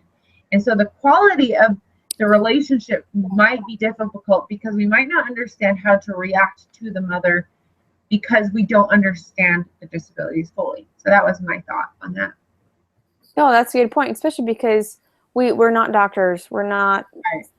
Speaker 1: And so the quality of the relationship might be difficult because we might not understand how to react to the mother because we don't understand the disabilities fully. So that was my thought on that.
Speaker 2: No, that's a good point, especially because we're not doctors. We're not,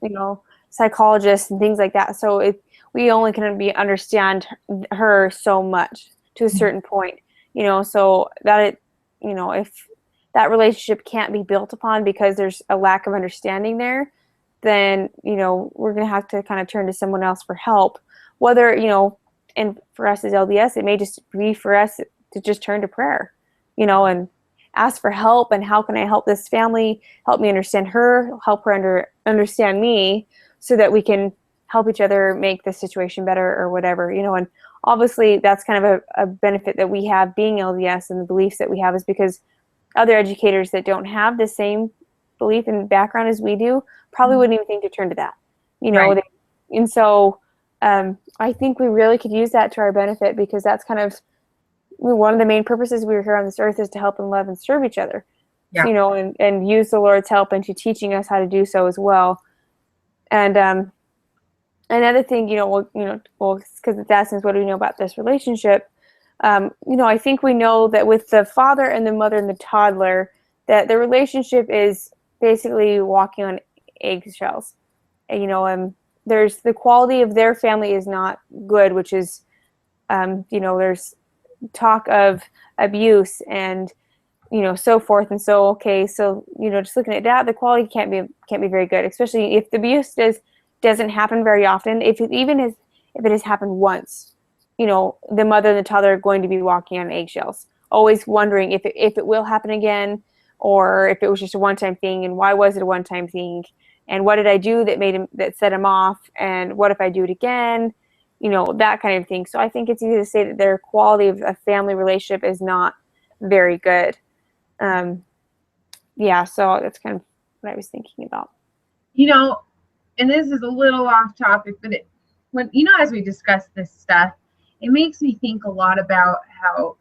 Speaker 2: you know, psychologists and things like that. So we only can understand her so much to a certain point, you know, so that you know, if that relationship can't be built upon because there's a lack of understanding there, then, you know, we're going to have to kind of turn to someone else for help. Whether, you know, and for us as LDS, it may just be for us to just turn to prayer, you know, and ask for help. And how can I help this family? Help me understand her, help her understand me, so that we can help each other make the situation better or whatever, you know. And obviously that's kind of a benefit that we have being LDS, and the beliefs that we have is because other educators that don't have the same belief and background as we do probably wouldn't even think to turn to that, you know. Right. And so I think we really could use that to our benefit, because that's kind of one of the main purposes we were here on this earth, is to help and love and serve each other, you know, and use the Lord's help into teaching us how to do so as well. And another thing, you know, because it's essence, what do we know about this relationship? You know, I think we know that with the father and the mother and the toddler, that the relationship is basically walking on eggshells. And, you know, there's the quality of their family is not good, which is, you know, there's talk of abuse and, you know, so forth. And so, okay, so, you know, just looking at that, the quality can't be very good, especially if the abuse doesn't happen very often. If it has happened once, you know, the mother and the toddler are going to be walking on eggshells, always wondering if it will happen again, or if it was just a one-time thing, and why was it a one-time thing, and what did I do that set him off, and what if I do it again, you know, that kind of thing. So I think it's easy to say that their quality of a family relationship is not very good. Yeah, so that's kind of what I was thinking about.
Speaker 1: You know, and this is a little off topic, but when, you know, as we discuss this stuff, it makes me think a lot about how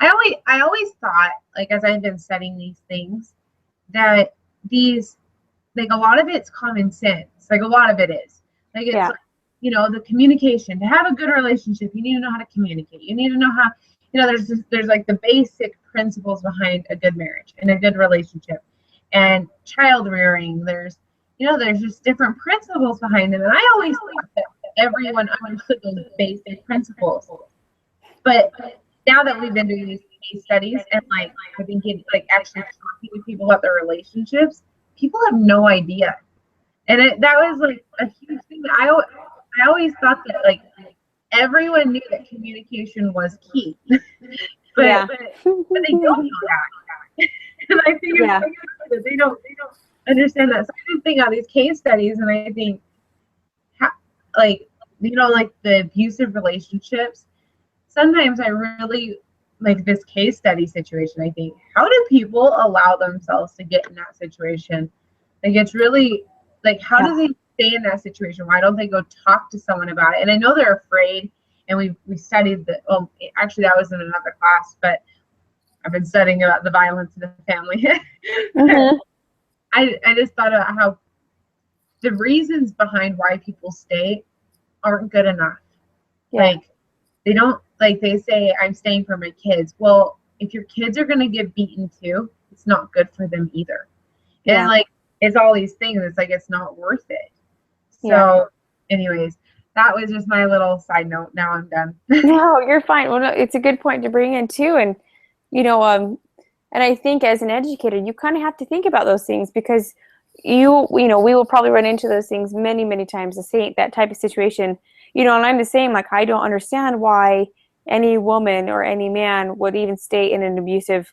Speaker 1: I always thought, like, as I've been studying these things, that these, like, a lot of it's common sense. Like, a lot of it is. Like, it's, like, you know, the communication. To have a good relationship, you need to know how to communicate. You need to know how, you know, there's like the basic principles behind a good marriage and a good relationship. And child rearing, there's just different principles behind them. And I always thought that everyone understood those basic principles. But now that we've been doing these case studies, and like I've been getting, like, actually talking to people about their relationships, people have no idea. And that was like a huge thing. I always thought that, like, everyone knew that communication was key.
Speaker 2: Yeah.
Speaker 1: but they don't know that. And I think
Speaker 2: Yeah.
Speaker 1: they don't understand that. So I just think of these case studies, and I think, like, like the abusive relationships. Sometimes I really like this case study situation. I think, how do people allow themselves to get in that situation? Like, it's really like, how do they stay in that situation? Why don't they go talk to someone about it? And I know they're afraid. And we studied the. Well, actually, that was in another class, but I've been studying about the violence in the family.
Speaker 2: Mm-hmm.
Speaker 1: I just thought about how the reasons behind why people stay aren't good enough.
Speaker 2: Yeah.
Speaker 1: Like, they don't, like, they say, I'm staying for my kids. Well, if your kids are going to get beaten too, it's not good for them either.
Speaker 2: Yeah.
Speaker 1: And like, it's all these things. It's like, it's not worth it. So
Speaker 2: Yeah.
Speaker 1: anyways, that was just my little side note. Now I'm done.
Speaker 2: No, you're fine. Well, no, it's a good point to bring in too. And, and I think as an educator, you kind of have to think about those things because we will probably run into those things many, many times, that type of situation, and I'm the same. Like, I don't understand why any woman or any man would even stay in an abusive,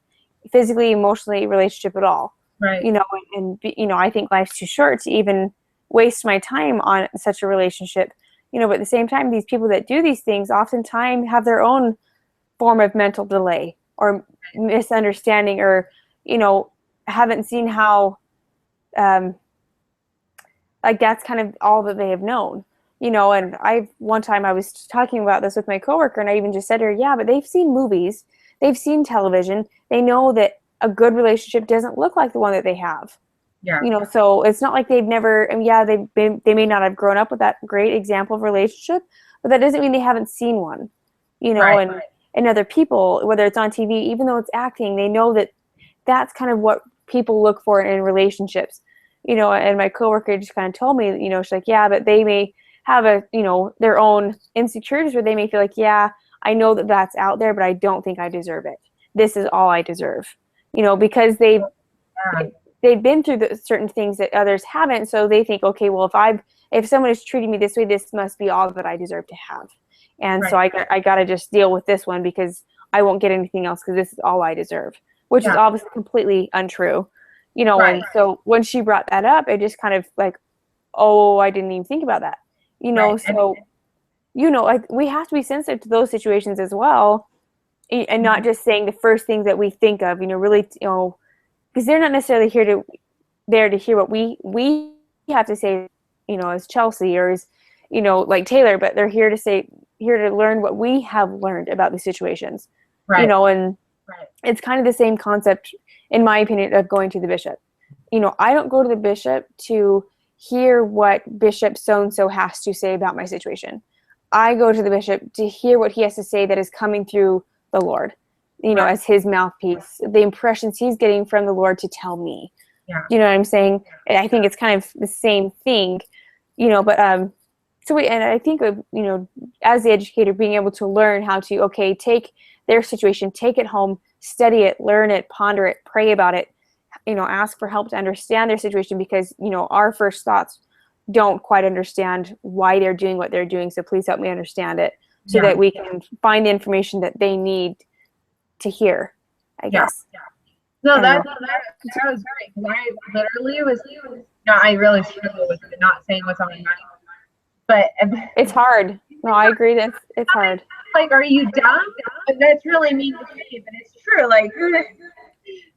Speaker 2: physically, emotionally relationship at all.
Speaker 1: Right.
Speaker 2: I think life's too short to even waste my time on such a relationship. But at the same time, these people that do these things oftentimes have their own form of mental delay or misunderstanding, or, haven't seen how, like, that's kind of all that they have known, and one time I was talking about this with my coworker, and I even just said to her, yeah, but they've seen movies, they've seen television, they know that a good relationship doesn't look like the one that they have.
Speaker 1: Yeah.
Speaker 2: So it's not like they've never, they may not have grown up with that great example of relationship, but that doesn't mean they haven't seen one,
Speaker 1: Right.
Speaker 2: and other people, whether it's on TV, even though it's acting, they know that that's kind of what people look for in relationships, and my coworker just kind of told me, she's like, yeah, but they may have their own insecurities where they may feel like, yeah, I know that that's out there, but I don't think I deserve it. This is all I deserve, because they've been through certain things that others haven't. So they think, okay, well, if someone is treating me this way, this must be all that I deserve to have. And so I got to just deal with this one because I won't get anything else because this is all I deserve, which is obviously completely untrue, and so when she brought that up, it just kind of like, oh, I didn't even think about that, so, like, we have to be sensitive to those situations as well, and not just saying the first thing that we think of, really, because they're not necessarily there to hear what we have to say, as Chelsea or as, like Taylor, but they're here to learn what we have learned about the situations, and it's kind of the same concept, in my opinion, of going to the bishop. I don't go to the bishop to hear what Bishop so-and-so has to say about my situation. I go to the bishop to hear what he has to say that is coming through the Lord, as his mouthpiece, the impressions he's getting from the Lord to tell me.
Speaker 1: Yeah.
Speaker 2: You know what I'm saying? And I think it's kind of the same thing, but and I think of, as the educator, being able to learn how to, okay, take their situation, take it home, study it, learn it, ponder it, pray about it, ask for help to understand their situation, because, our first thoughts don't quite understand why they're doing what they're doing. So please help me understand it so that we can find the information that they need to hear, I guess.
Speaker 1: No, that was great. Because I literally I really struggle with not saying what's on my mind. But
Speaker 2: it's hard. No, I agree that it's hard.
Speaker 1: Like, are you dumb? But that's really mean to say, but it's true. Like,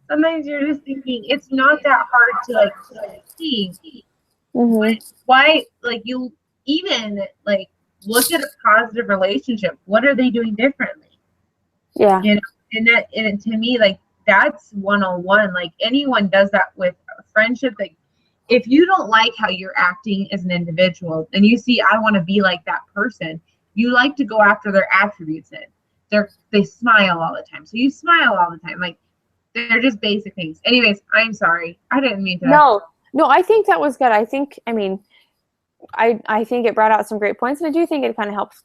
Speaker 1: sometimes you're just thinking it's not that hard to see.
Speaker 2: Mm-hmm.
Speaker 1: Why, like, you even like look at a positive relationship. What are they doing differently?
Speaker 2: Yeah.
Speaker 1: And to me, like, that's 101. Like, anyone does that with a friendship. Like, if you don't like how you're acting as an individual and you see, I want to be like that person, you like to go after their attributes. They smile all the time. So you smile all the time. Like, they're just basic things. Anyways, I'm sorry. I didn't mean to.
Speaker 2: No, I think that was good. I think it brought out some great points, and I do think it kind of helps,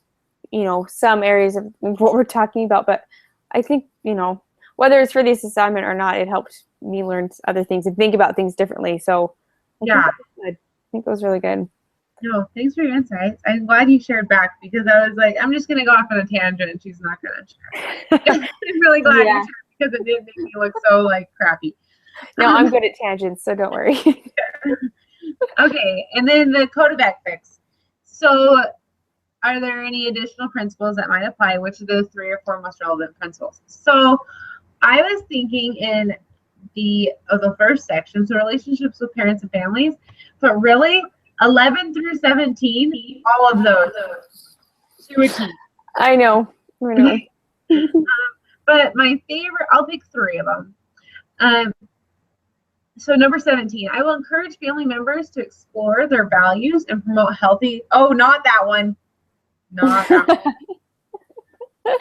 Speaker 2: some areas of what we're talking about. But I think, whether it's for this assignment or not, it helped me learn other things and think about things differently. So I think that was really good.
Speaker 1: No, thanks for your insights. I'm glad you shared back because I was like, I'm just gonna go off on a tangent and she's not gonna share. I'm really glad you shared because it did make me look so like crappy.
Speaker 2: No, I'm good at tangents, so don't worry.
Speaker 1: Okay, and then the code of ethics. So are there any additional principles that might apply? Which of the 3 or 4 most relevant principles? So I was thinking in the first section, so relationships with parents and families, but really 11 through 17, all of those to a T.
Speaker 2: I know.
Speaker 1: But my favorite, I'll pick 3 of them. So number 17, I will encourage family members to explore their values and promote healthy. Oh, not that one. Not that one.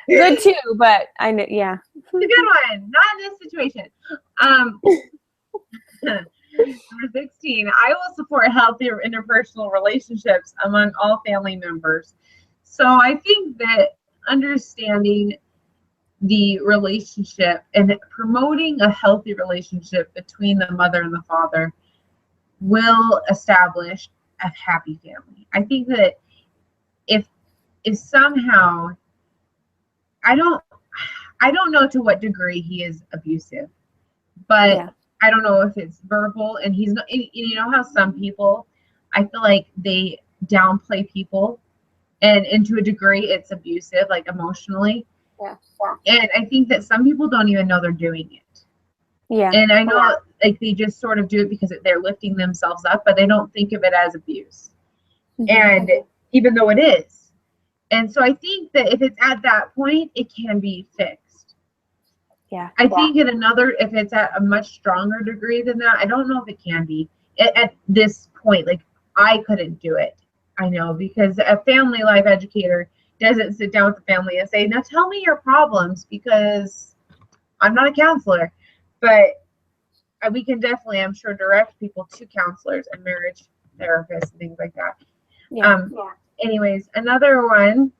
Speaker 2: Good too, but I know, yeah.
Speaker 1: It's a good one. Not in this situation. Number 16, I will support healthier interpersonal relationships among all family members. So I think that understanding the relationship and promoting a healthy relationship between the mother and the father will establish a happy family. I think that if somehow I don't know to what degree he is abusive, but yeah. I don't know if it's verbal and he's not, you know how some people, I feel like they downplay people and to a degree it's abusive, like emotionally.
Speaker 2: Yeah.
Speaker 1: And I think that some people don't even know they're doing it.
Speaker 2: Yeah.
Speaker 1: And I know like they just sort of do it because they're lifting themselves up, but they don't think of it as abuse. Mm-hmm. And even though it is. And so I think that if it's at that point, it can be fixed.
Speaker 2: Yeah.
Speaker 1: I think if it's at a much stronger degree than that, I don't know if it can be at this point. Like I couldn't do it. I know, because a family life educator doesn't sit down with the family and say, now tell me your problems, because I'm not a counselor, but we can definitely, I'm sure, direct people to counselors and marriage therapists and things like that. Yeah. Anyways, another one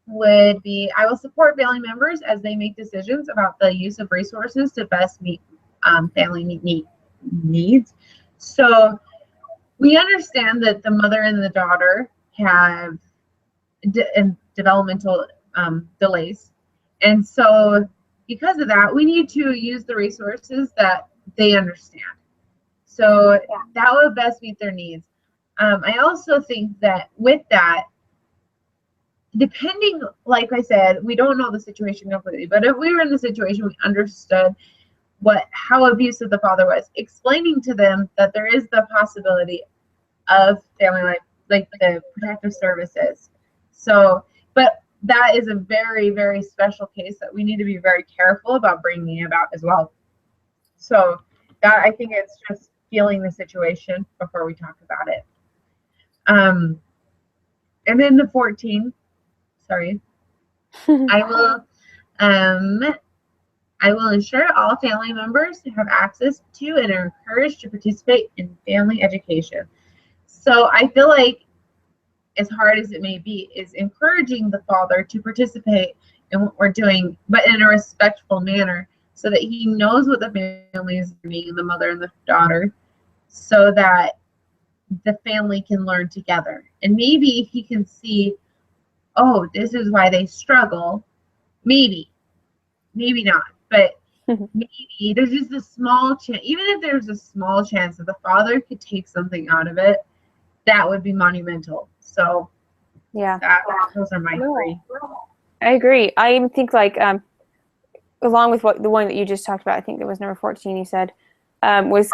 Speaker 1: would be, I will support family members as they make decisions about the use of resources to best meet family needs. So we understand that the mother and the daughter have developmental delays. And so because of that, we need to use the resources that they understand. So that would best meet their needs. I also think that with that, depending, like I said, we don't know the situation completely, but if we were in the situation, we understood how abusive the father was, explaining to them that there is the possibility of family life, like the protective services. So, but that is a very, very special case that we need to be very careful about bringing about as well. So that, I think it's just feeling the situation before we talk about it. And then the 14, sorry, I will ensure all family members have access to and are encouraged to participate in family education. So I feel like, as hard as it may be, is encouraging the father to participate in what we're doing, but in a respectful manner, so that he knows what the family is doing, the mother and the daughter, so that the family can learn together. And maybe he can see, oh, this is why they struggle. Maybe not, but maybe there's just a small chance, even if there's a small chance that the father could take something out of it, that would be monumental. So
Speaker 2: yeah,
Speaker 1: those are my 3.
Speaker 2: I agree. I think like along with the one that you just talked about, I think it was number 14 you said, was,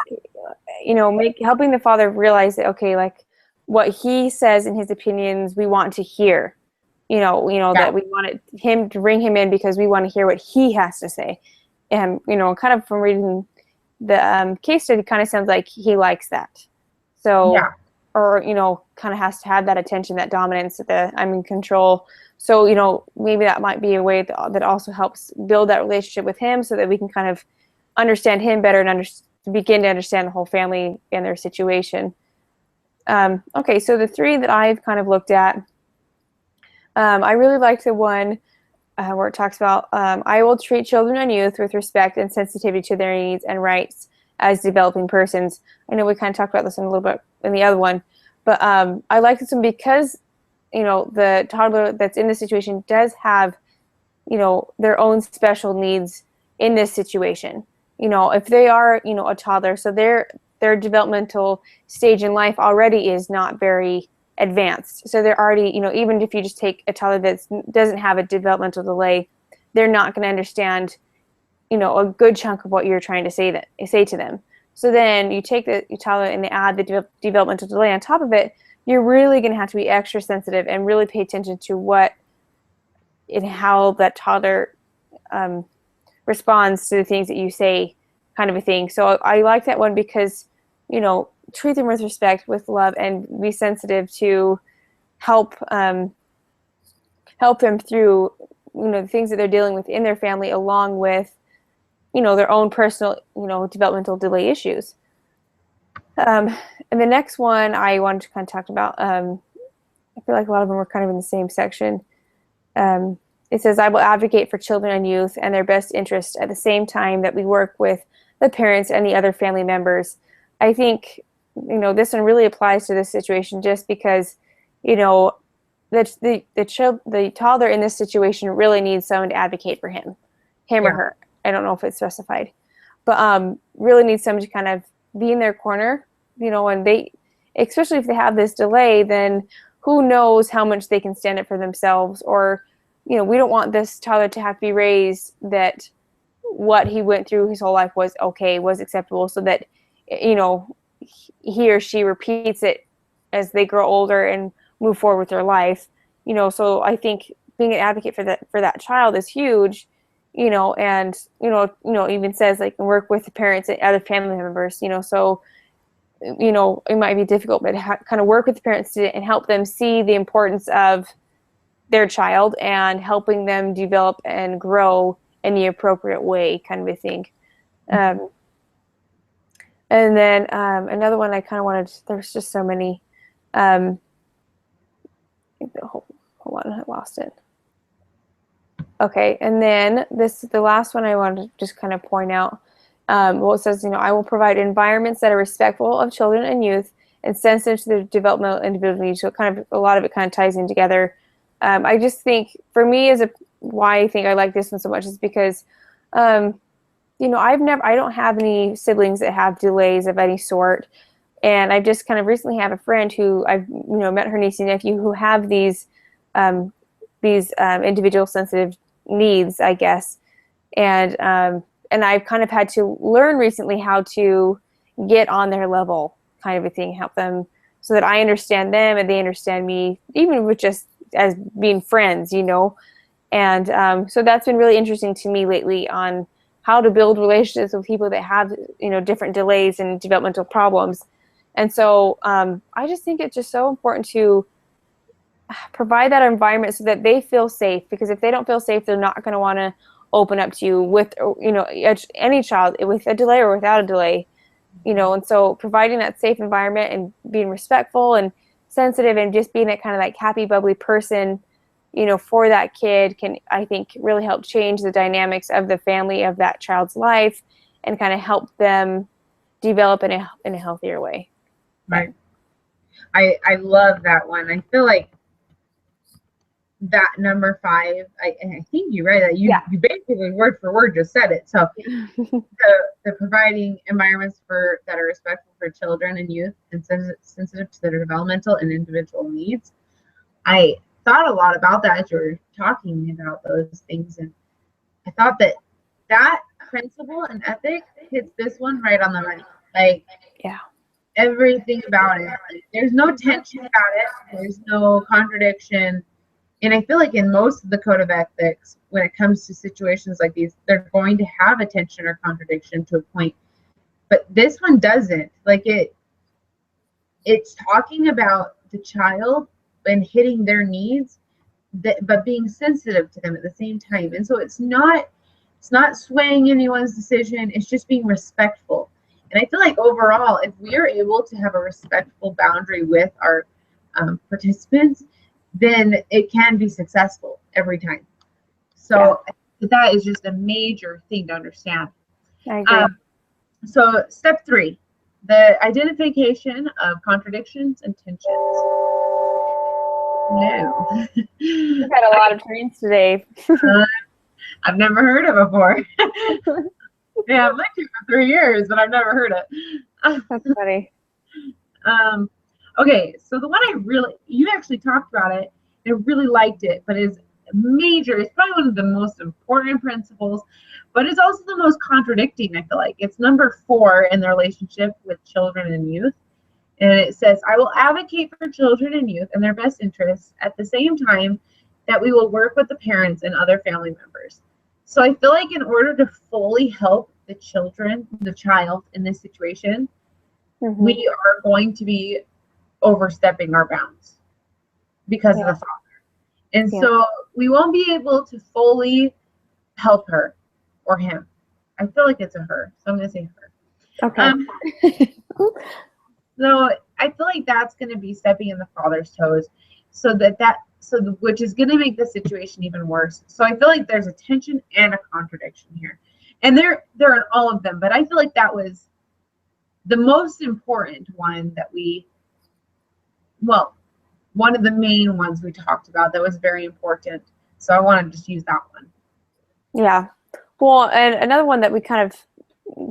Speaker 2: helping the father realize that, okay, like what he says in his opinions, we want to hear, that we wanted him to bring him in because we want to hear what he has to say. And, kind of from reading the case study, kind of sounds like he likes that. So, or, kind of has to have that attention, that dominance, I'm in control. So, maybe that might be a way that also helps build that relationship with him, so that we can kind of understand him better and begin to understand the whole family and their situation. Okay, so the 3 that I've kind of looked at, I really liked the one where it talks about, I will treat children and youth with respect and sensitivity to their needs and rights as developing persons. I know we kind of talked about this in a little bit in the other one, But I like this one because, you know, the toddler that's in this situation does have, you know, their own special needs in this situation. You know, if they are, you know, a toddler, so their developmental stage in life already is not very advanced. So they're already, you know, even if you just take a toddler that doesn't have a developmental delay, they're not going to understand, you know, a good chunk of what you're trying to say to them. So then you take the toddler and they add the developmental delay on top of it. You're really going to have to be extra sensitive and really pay attention to what and how that toddler responds to the things that you say, kind of a thing. So I like that one because, you know, treat them with respect, with love, and be sensitive to help help them through, you know, the things that they're dealing with in their family, along with, you know, their own personal, you know, developmental delay issues. And the next one I wanted to kind of talk about, I feel like a lot of them were kind of in the same section. It says, I will advocate for children and youth and their best interest at the same time that we work with the parents and the other family members. I think, you know, this one really applies to this situation just because, you know, the toddler in this situation really needs someone to advocate for him or her. I don't know if it's specified, but really needs someone to kind of be in their corner, you know, and they, especially if they have this delay, then who knows how much they can stand up for themselves. Or, you know, we don't want this toddler to have to be raised that what he went through his whole life was okay, was acceptable, so that, you know, he or she repeats it as they grow older and move forward with their life. You know, so I think being an advocate for that child is huge, you know, and, you know, even says like work with the parents and other family members, you know, so, you know, it might be difficult, but kind of work with the parents and help them see the importance of their child and helping them develop and grow in the appropriate way, kind of a thing. And then another one I kind of wanted, there's just so many. Hold on, I lost it. Okay, and then the last one I wanted to just kind of point out. Well, it says, you know, I will provide environments that are respectful of children and youth and sensitive to their developmental individual needs. So kind of a lot of it kind of ties in together. I just think for me why I think I like this one so much is because, you know, I don't have any siblings that have delays of any sort. And I just kind of recently have a friend who I've, you know, met her niece and nephew who have these individual sensitive needs, I guess. And I've kind of had to learn recently how to get on their level, kind of a thing, help them so that I understand them and they understand me, even with just as being friends, you know. And so that's been really interesting to me lately on how to build relationships with people that have, you know, different delays and developmental problems. And so I just think it's just so important to provide that environment so that they feel safe, because if they don't feel safe, they're not going to want to open up to you with, you know, any child with a delay or without a delay, you know. And so providing that safe environment and being respectful and sensitive and just being that kind of like happy, bubbly person, you know, for that kid can, I think, really help change the dynamics of the family of that child's life and kind of help them develop in a healthier way.
Speaker 1: Right. I love that one. I feel like that number 5, I think you read that. You basically word for word just said it. So the providing environments that are respectful for children and youth and sensitive to their developmental and individual needs. I thought a lot about that as you were talking about those things, and I thought that principle and ethic hits this one right on the money. Like,
Speaker 2: yeah,
Speaker 1: everything about it. Like, there's no tension about it. There's no contradiction. And I feel like in most of the code of ethics, when it comes to situations like these, they're going to have a tension or contradiction to a point. But this one doesn't. Like, it's talking about the child and hitting their needs, but being sensitive to them at the same time. And so it's not swaying anyone's decision. It's just being respectful. And I feel like overall, if we are able to have a respectful boundary with our participants, then it can be successful every time. So that is just a major thing to understand.
Speaker 2: I agree.
Speaker 1: So step 3, the identification of contradictions and tensions. No.
Speaker 2: We've had a lot of trains today.
Speaker 1: I've never heard it before. Yeah, I've lived here for 3 years, but I've never heard it.
Speaker 2: That's funny.
Speaker 1: Okay, so the one you actually talked about it, and I really liked it, but is major. It's probably one of the most important principles, but it's also the most contradicting, I feel like. It's number 4 in the relationship with children and youth. And it says, I will advocate for children and youth and their best interests at the same time that we will work with the parents and other family members. So I feel like in order to fully help the child in this situation, we are going to be overstepping our bounds because of the father. And so we won't be able to fully help her or him. I feel like it's a her, so I'm going to say her.
Speaker 2: Okay.
Speaker 1: So I feel like that's going to be stepping in the father's toes, which is going to make the situation even worse. So I feel like there's a tension and a contradiction here, and they're in all of them. But I feel like that was the most important one one of the main ones we talked about that was very important. So I want to just use that one.
Speaker 2: Yeah. Well, and another one that we kind of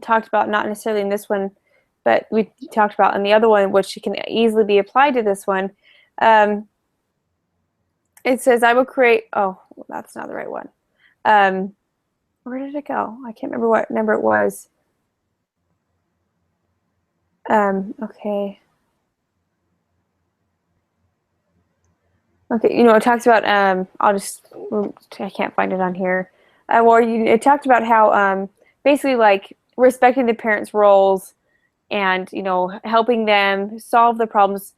Speaker 2: talked about, not necessarily in this one, but we talked about in the other one, which can easily be applied to this one. It says, I will create, that's not the right one. Where did it go? I can't remember what number it was. Okay. Okay, it talks about, I can't find it on here. It talked about how, basically, like, respecting the parents' roles and, helping them solve the problems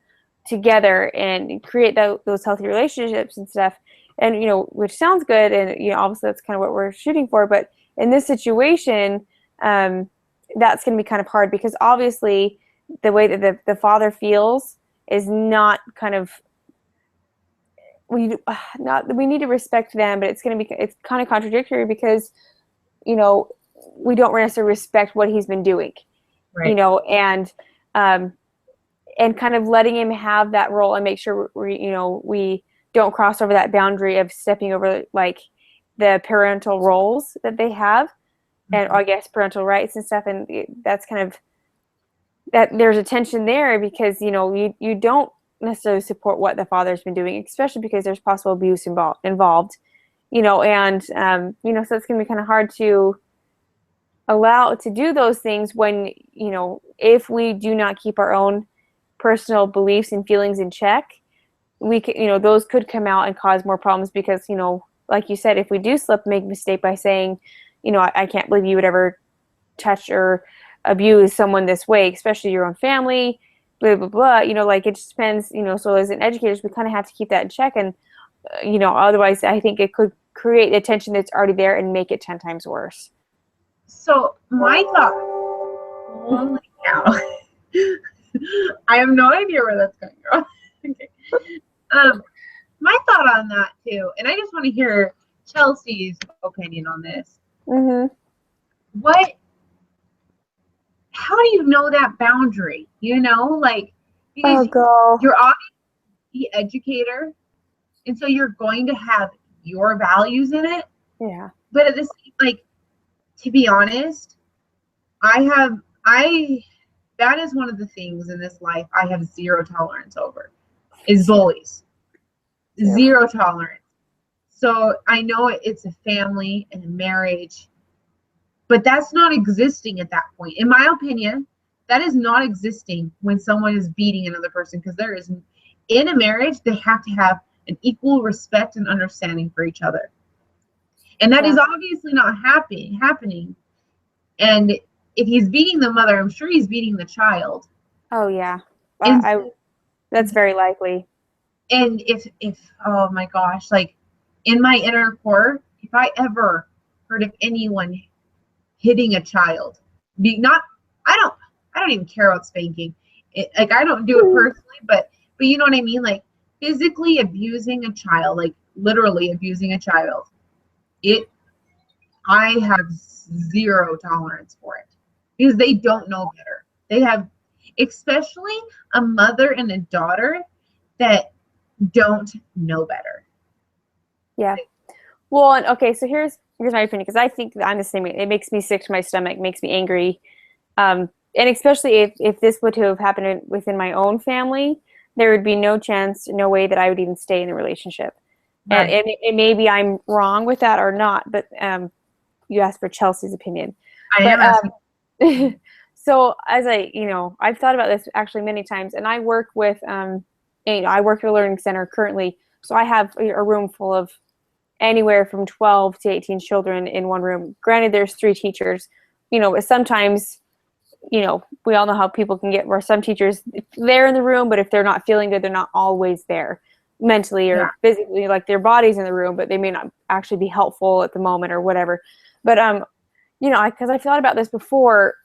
Speaker 2: together and create those healthy relationships and stuff. And, which sounds good. And, obviously that's kind of what we're shooting for. But in this situation, that's going to be kind of hard because obviously the way that the father feels is not kind of, we need to respect them, but it's kind of contradictory because, we don't necessarily respect what he's been doing,
Speaker 1: right.
Speaker 2: And kind of letting him have that role and make sure we don't cross over that boundary of stepping over like the parental roles that they have, and I guess parental rights and stuff. And that's kind of that there's a tension there because you don't necessarily support what the father's been doing, especially because there's possible abuse involved, and so it's going to be kind of hard to allow to do those things when, if we do not keep our own personal beliefs and feelings in check, we can, those could come out and cause more problems because, like you said, if we do make a mistake by saying, I can't believe you would ever touch or abuse someone this way, especially your own family, blah, blah, blah, like it just depends, so as an educators, we kind of have to keep that in check. And, otherwise I think it could create a tension that's already there and make it 10 times worse.
Speaker 1: So my thought, holy cow. I have no idea where that's going to go. Okay. My thought on that too, and I just want to hear Chelsea's opinion on this. How do you know that boundary? Because you're obviously the educator, and so you're going to have your values in it.
Speaker 2: Yeah.
Speaker 1: But at this, to be honest, that is one of the things in this life I have zero tolerance over, is bullies. Yeah. Zero tolerance. So I know it's a family and a marriage, but that's not existing at that point. In my opinion, that is not existing when someone is beating another person, because in a marriage, they have to have an equal respect and understanding for each other. And that is obviously not happening. And if he's beating the mother, I'm sure he's beating the child.
Speaker 2: Oh yeah. That's very likely.
Speaker 1: And if oh my gosh, like in my inner core, if I ever heard of anyone hitting a child, I don't even care about spanking. I don't do it personally, but you know what I mean? Like physically abusing a child, like literally abusing a child. I have zero tolerance for it because they don't know better. especially a mother and a daughter that don't know better.
Speaker 2: Yeah. Well, and okay, so here's my opinion, because I think that I'm the same way. It makes me sick to my stomach, makes me angry. And especially if this were to have happened within my own family, there would be no chance, no way that I would even stay in the relationship.
Speaker 1: Right.
Speaker 2: And maybe I'm wrong with that or not, but you asked for Chelsea's opinion.
Speaker 1: I
Speaker 2: But
Speaker 1: am asking.
Speaker 2: so as I've thought about this actually many times, and I work with, I work at a learning center currently, so I have a room full of anywhere from 12 to 18 children in one room. Granted, there's 3 teachers, but sometimes, we all know how people can get, where some teachers, they're in the room, but if they're not feeling good, they're not always there mentally or physically, like their body's in the room, but they may not actually be helpful at the moment or whatever. But, because I thought about this before,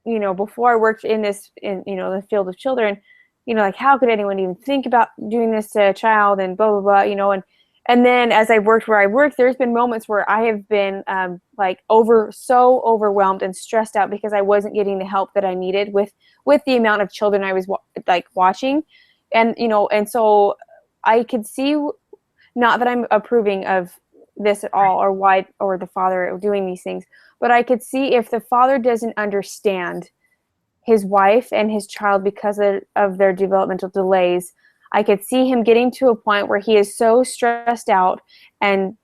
Speaker 2: before I worked in the field of children, like how could anyone even think about doing this to a child and blah, blah, blah, and then as I've worked where I work, there's been moments where I have been so overwhelmed and stressed out because I wasn't getting the help that I needed with the amount of children I was watching. And, and so I could see, not that I'm approving of this at all or the father doing these things, but I could see if the father doesn't understand his wife and his child because of their developmental delays, I could see him getting to a point where he is so stressed out and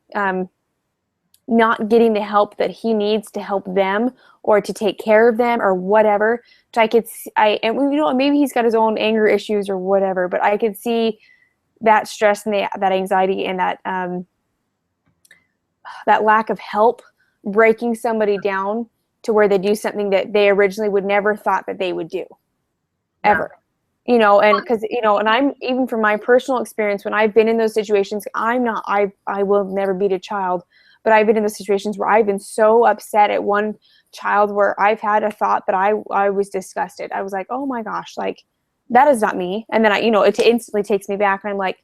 Speaker 2: not getting the help that he needs to help them or to take care of them or whatever. So maybe he's got his own anger issues or whatever, but I could see that stress and that anxiety and that lack of help breaking somebody down to where they do something that they originally would never thought that they would do ever. And because, and I'm, even from my personal experience, when I've been in those situations, I will never beat a child, but I've been in those situations where I've been so upset at one child where I've had a thought that I was disgusted. I was like, oh my gosh, like that is not me. And then it instantly takes me back and I'm like,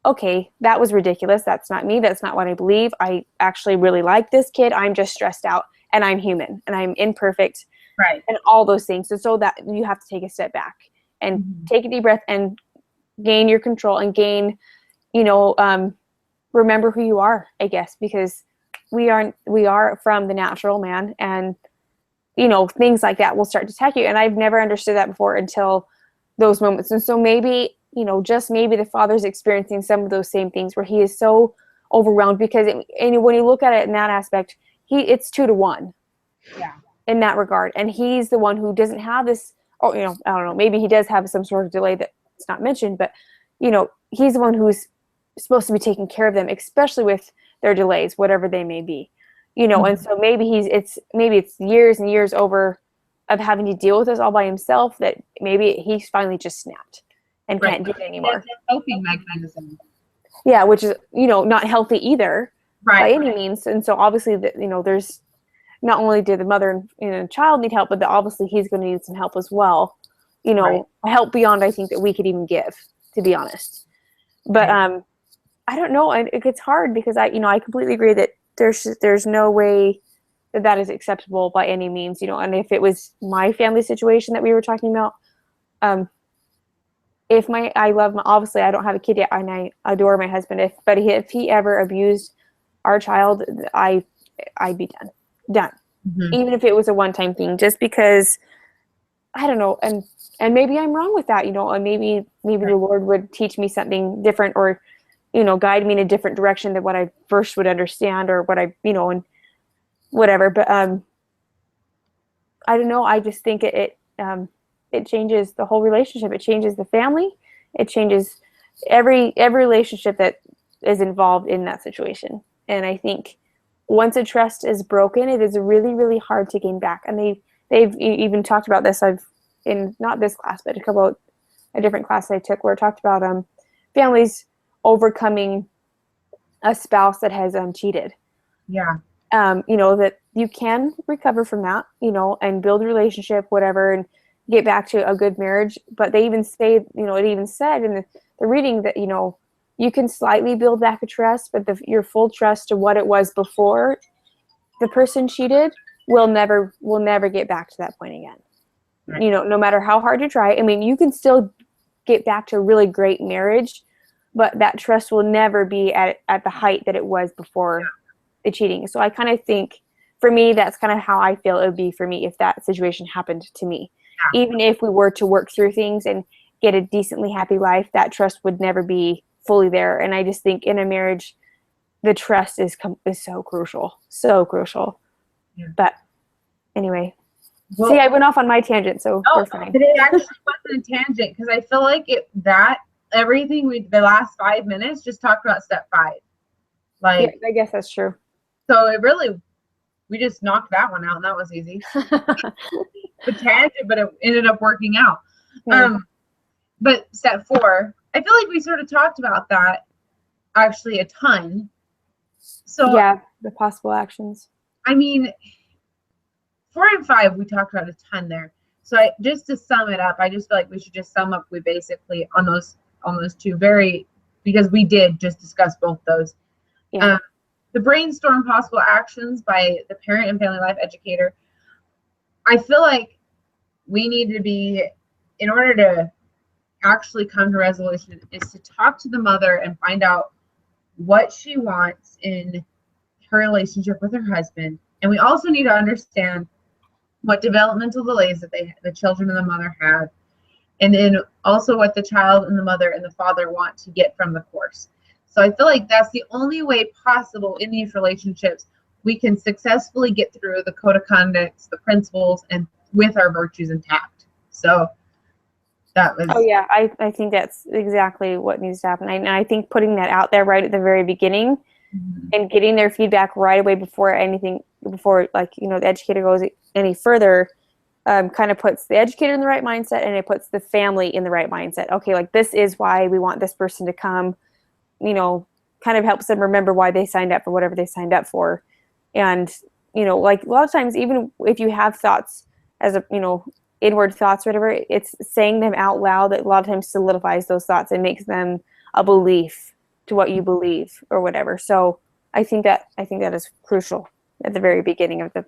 Speaker 2: okay, that was ridiculous. That's not me. That's not what I believe. I actually really like this kid. I'm just stressed out and I'm human and I'm imperfect.
Speaker 1: Right.
Speaker 2: And all those things. And so that you have to take a step back and take a deep breath and gain your control and gain, remember who you are, I guess, because we are from the natural man, and, things like that will start to attack you. And I've never understood that before until those moments. And so maybe, just maybe the father's experiencing some of those same things where he is so overwhelmed because and when you look at it in that aspect, it's 2 to 1.
Speaker 1: Yeah.
Speaker 2: In that regard. And he's the one who doesn't have this, or, I don't know, maybe he does have some sort of delay that's not mentioned, but, he's the one who's supposed to be taking care of them, especially with their delays, whatever they may be, and so maybe it's years and years over of having to deal with this all by himself that maybe he's finally just snapped and can't do it anymore.
Speaker 1: It's a coping mechanism.
Speaker 2: Yeah, which is, not healthy either by any means. And so obviously there's, not only did the mother and child need help, but obviously he's going to need some help as well. Help beyond I think that we could even give, to be honest. But I don't know. It gets hard because I completely agree that there's no way that is acceptable by any means. And if it was my family situation that we were talking about, obviously I don't have a kid yet, and I adore my husband. But if he ever abused our child, I'd be done. Even if it was a one-time thing, just because I don't know, and maybe I'm wrong with that, and maybe the Lord would teach me something different, or guide me in a different direction than what I first would understand, or what I and whatever. But I don't know, I just think it changes the whole relationship. It changes the family. It changes every relationship that is involved in that situation. And I think once a trust is broken, it is really, really hard to gain back. And they've even talked about this. In not this class, but a different class I took where it talked about families overcoming a spouse that has cheated.
Speaker 1: Yeah.
Speaker 2: That you can recover from that, and build a relationship, whatever, and get back to a good marriage. But they even say, it even said in the reading that, you can slightly build back a trust, but your full trust to what it was before the person cheated will never get back to that point again. you know, no matter how hard you try. I mean, you can still get back to a really great marriage, but that trust will never be at the height that it was before the cheating. So I kind of think, for me, that's kind of how I feel it would be for me if that situation happened to me.
Speaker 1: Yeah.
Speaker 2: Even if we were to work through things and get a decently happy life, that trust would never be fully there. And I just think in a marriage, the trust is so crucial, so crucial.
Speaker 1: Yeah.
Speaker 2: But anyway,
Speaker 1: Well,
Speaker 2: see, I went off on my tangent, so we're fine.
Speaker 1: Today actually wasn't a tangent because I feel like everything the last 5 minutes just talked about step 5. Like,
Speaker 2: yeah, I guess that's true.
Speaker 1: so we just knocked that one out and that was easy. The tangent, but it ended up working out.
Speaker 2: Yeah.
Speaker 1: But step 4, I feel like we sort of talked about that actually a ton. So
Speaker 2: yeah, the possible actions.
Speaker 1: I mean, 4 and 5, we talked about a ton there. So just to sum it up, I just feel like we should just sum up. We basically on those 2 because we did just discuss both those.
Speaker 2: Yeah.
Speaker 1: The brainstorm possible actions by the parent and family life educator. I feel like we need to be, in order to actually come to resolution, is to talk to the mother and find out what she wants in her relationship with her husband. And we also need to understand what developmental delays that the children and the mother have, and then also what the child and the mother and the father want to get from the course. So I feel like that's the only way possible in these relationships we can successfully get through the code of conduct, the principles, and with our virtues intact. So that was.
Speaker 2: Oh yeah, I think that's exactly what needs to happen. And I think putting that out there right at the very beginning and getting their feedback right away before like, you know, the educator goes any further, kind of puts the educator in the right mindset, and it puts the family in the right mindset. Okay, like this is why we want this person to come, you know, kind of helps them remember why they signed up for whatever they signed up for. And, you know, like a lot of times, even if you have thoughts as a, you know, inward thoughts, whatever, it's saying them out loud that a lot of times solidifies those thoughts and makes them a belief to what you believe or whatever. So I think that is crucial at the very beginning of the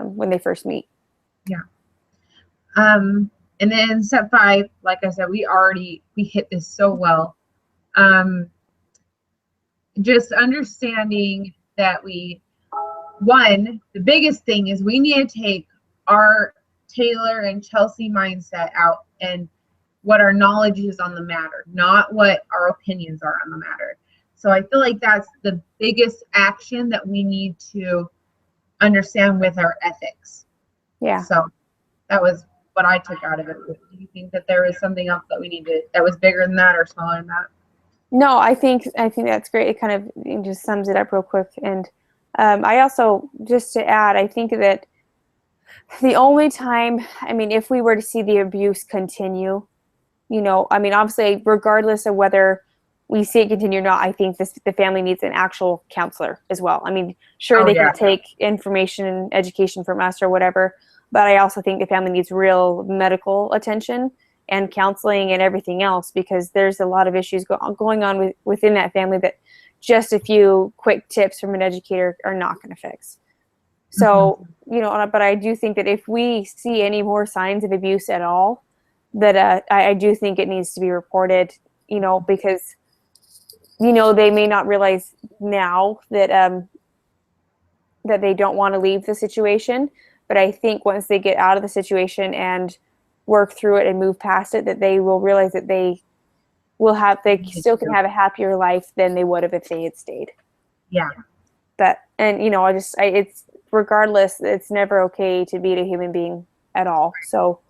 Speaker 2: when they first meet.
Speaker 1: Yeah. And then step 5, like I said, we hit this so well. Just understanding that the biggest thing is we need to take our Taylor and Chelsea mindset out and what our knowledge is on the matter, not what our opinions are on the matter. So I feel like that's the biggest action that we need to understand with our ethics.
Speaker 2: Yeah.
Speaker 1: So that was what I took out of it. Do you think that there is something else that was bigger than that or smaller than that?
Speaker 2: No, I think that's great. It kind of just sums it up real quick. And I also, just to add, I think that the only time, I mean, if we were to see the abuse continue, you know, I mean, obviously, regardless of whether we see it continue or not, I think the family needs an actual counselor as well. I mean, sure, they can take information and education from us or whatever, but I also think the family needs real medical attention and counseling and everything else, because there's a lot of issues going on within that family that just a few quick tips from an educator are not going to fix. So, you know, but I do think that if we see any more signs of abuse at all, that I do think it needs to be reported, you know, because, you know, they may not realize now that that they don't want to leave the situation, but I think once they get out of the situation and work through it and move past it, that they will realize that they still can have a happier life than they would have if they had stayed.
Speaker 1: Yeah.
Speaker 2: But, and, you know, it's regardless, it's never okay to beat a human being at all. So,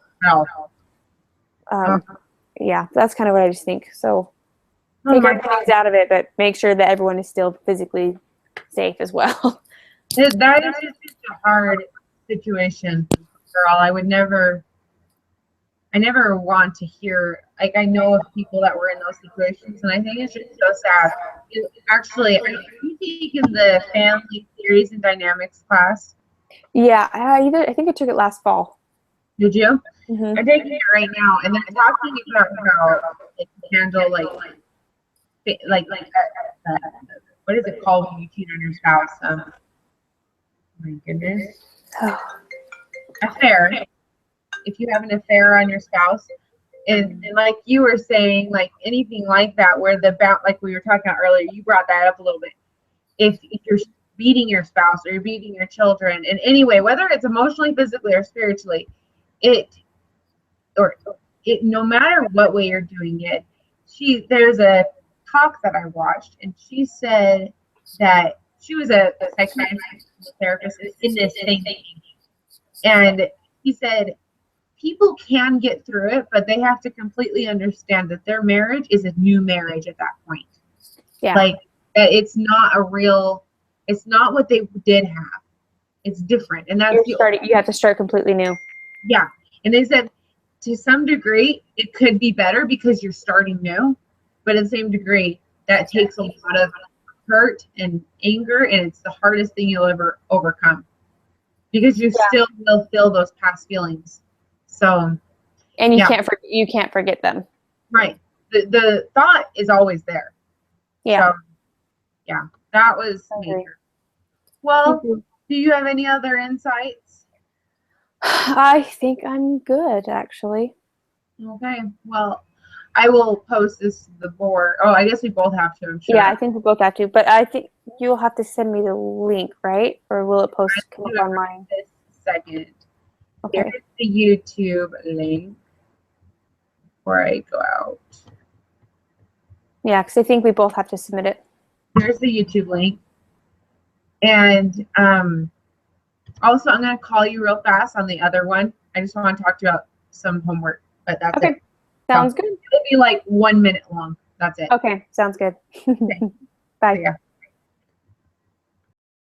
Speaker 2: yeah, that's kind of what I just think. So take our feelings out of it, but make sure that everyone is still physically safe as well.
Speaker 1: That is just a hard situation, girl. I never want to hear, like, I know of people that were in those situations, and I think it's just so sad. Actually, are you taking the family theories and dynamics class?
Speaker 2: Yeah, I think I took it last fall.
Speaker 1: Did you?
Speaker 2: Mm-hmm.
Speaker 1: I'm taking it right now, and they're talking about how it can handle what is it called when you cheat on your spouse? My goodness, affair. if you have an affair on your spouse, and like you were saying, like anything like that, where like we were talking about earlier, you brought that up a little bit. If you're beating your spouse or you're beating your children in any way, whether it's emotionally, physically, or spiritually, no matter what way you're doing it, there's a talk that I watched, and she said that she was a psychiatrist, therapist in this same thing, and he said people can get through it, but they have to completely understand that their marriage is a new marriage at that point.
Speaker 2: Yeah.
Speaker 1: Like that it's not what they did have. It's different. And that's
Speaker 2: you have to start completely new.
Speaker 1: Yeah. And they said to some degree it could be better because you're starting new, but at the same degree that takes a lot of hurt and anger, and it's the hardest thing you'll ever overcome because you still will feel those past feelings. So,
Speaker 2: and you can't forget them.
Speaker 1: Right. The thought is always there.
Speaker 2: Yeah.
Speaker 1: So, yeah, that was major. Well, do you have any other insights?
Speaker 2: I think I'm good, actually.
Speaker 1: Okay. Well, I will post this to the board. Oh, I guess we both have to, I'm sure.
Speaker 2: Yeah, I think we both have to. But I think you'll have to send me the link, right? Or will it come up on mine?
Speaker 1: This second.
Speaker 2: Okay.
Speaker 1: Here's the YouTube link before I go out.
Speaker 2: Yeah, because I think we both have to submit it.
Speaker 1: Here's the YouTube link. And also, I'm going to call you real fast on the other one. I just want to talk to you about some homework, but that's it.
Speaker 2: Sounds good.
Speaker 1: It'll be like 1 minute long. That's it.
Speaker 2: Okay, sounds good. Bye.
Speaker 1: Yeah.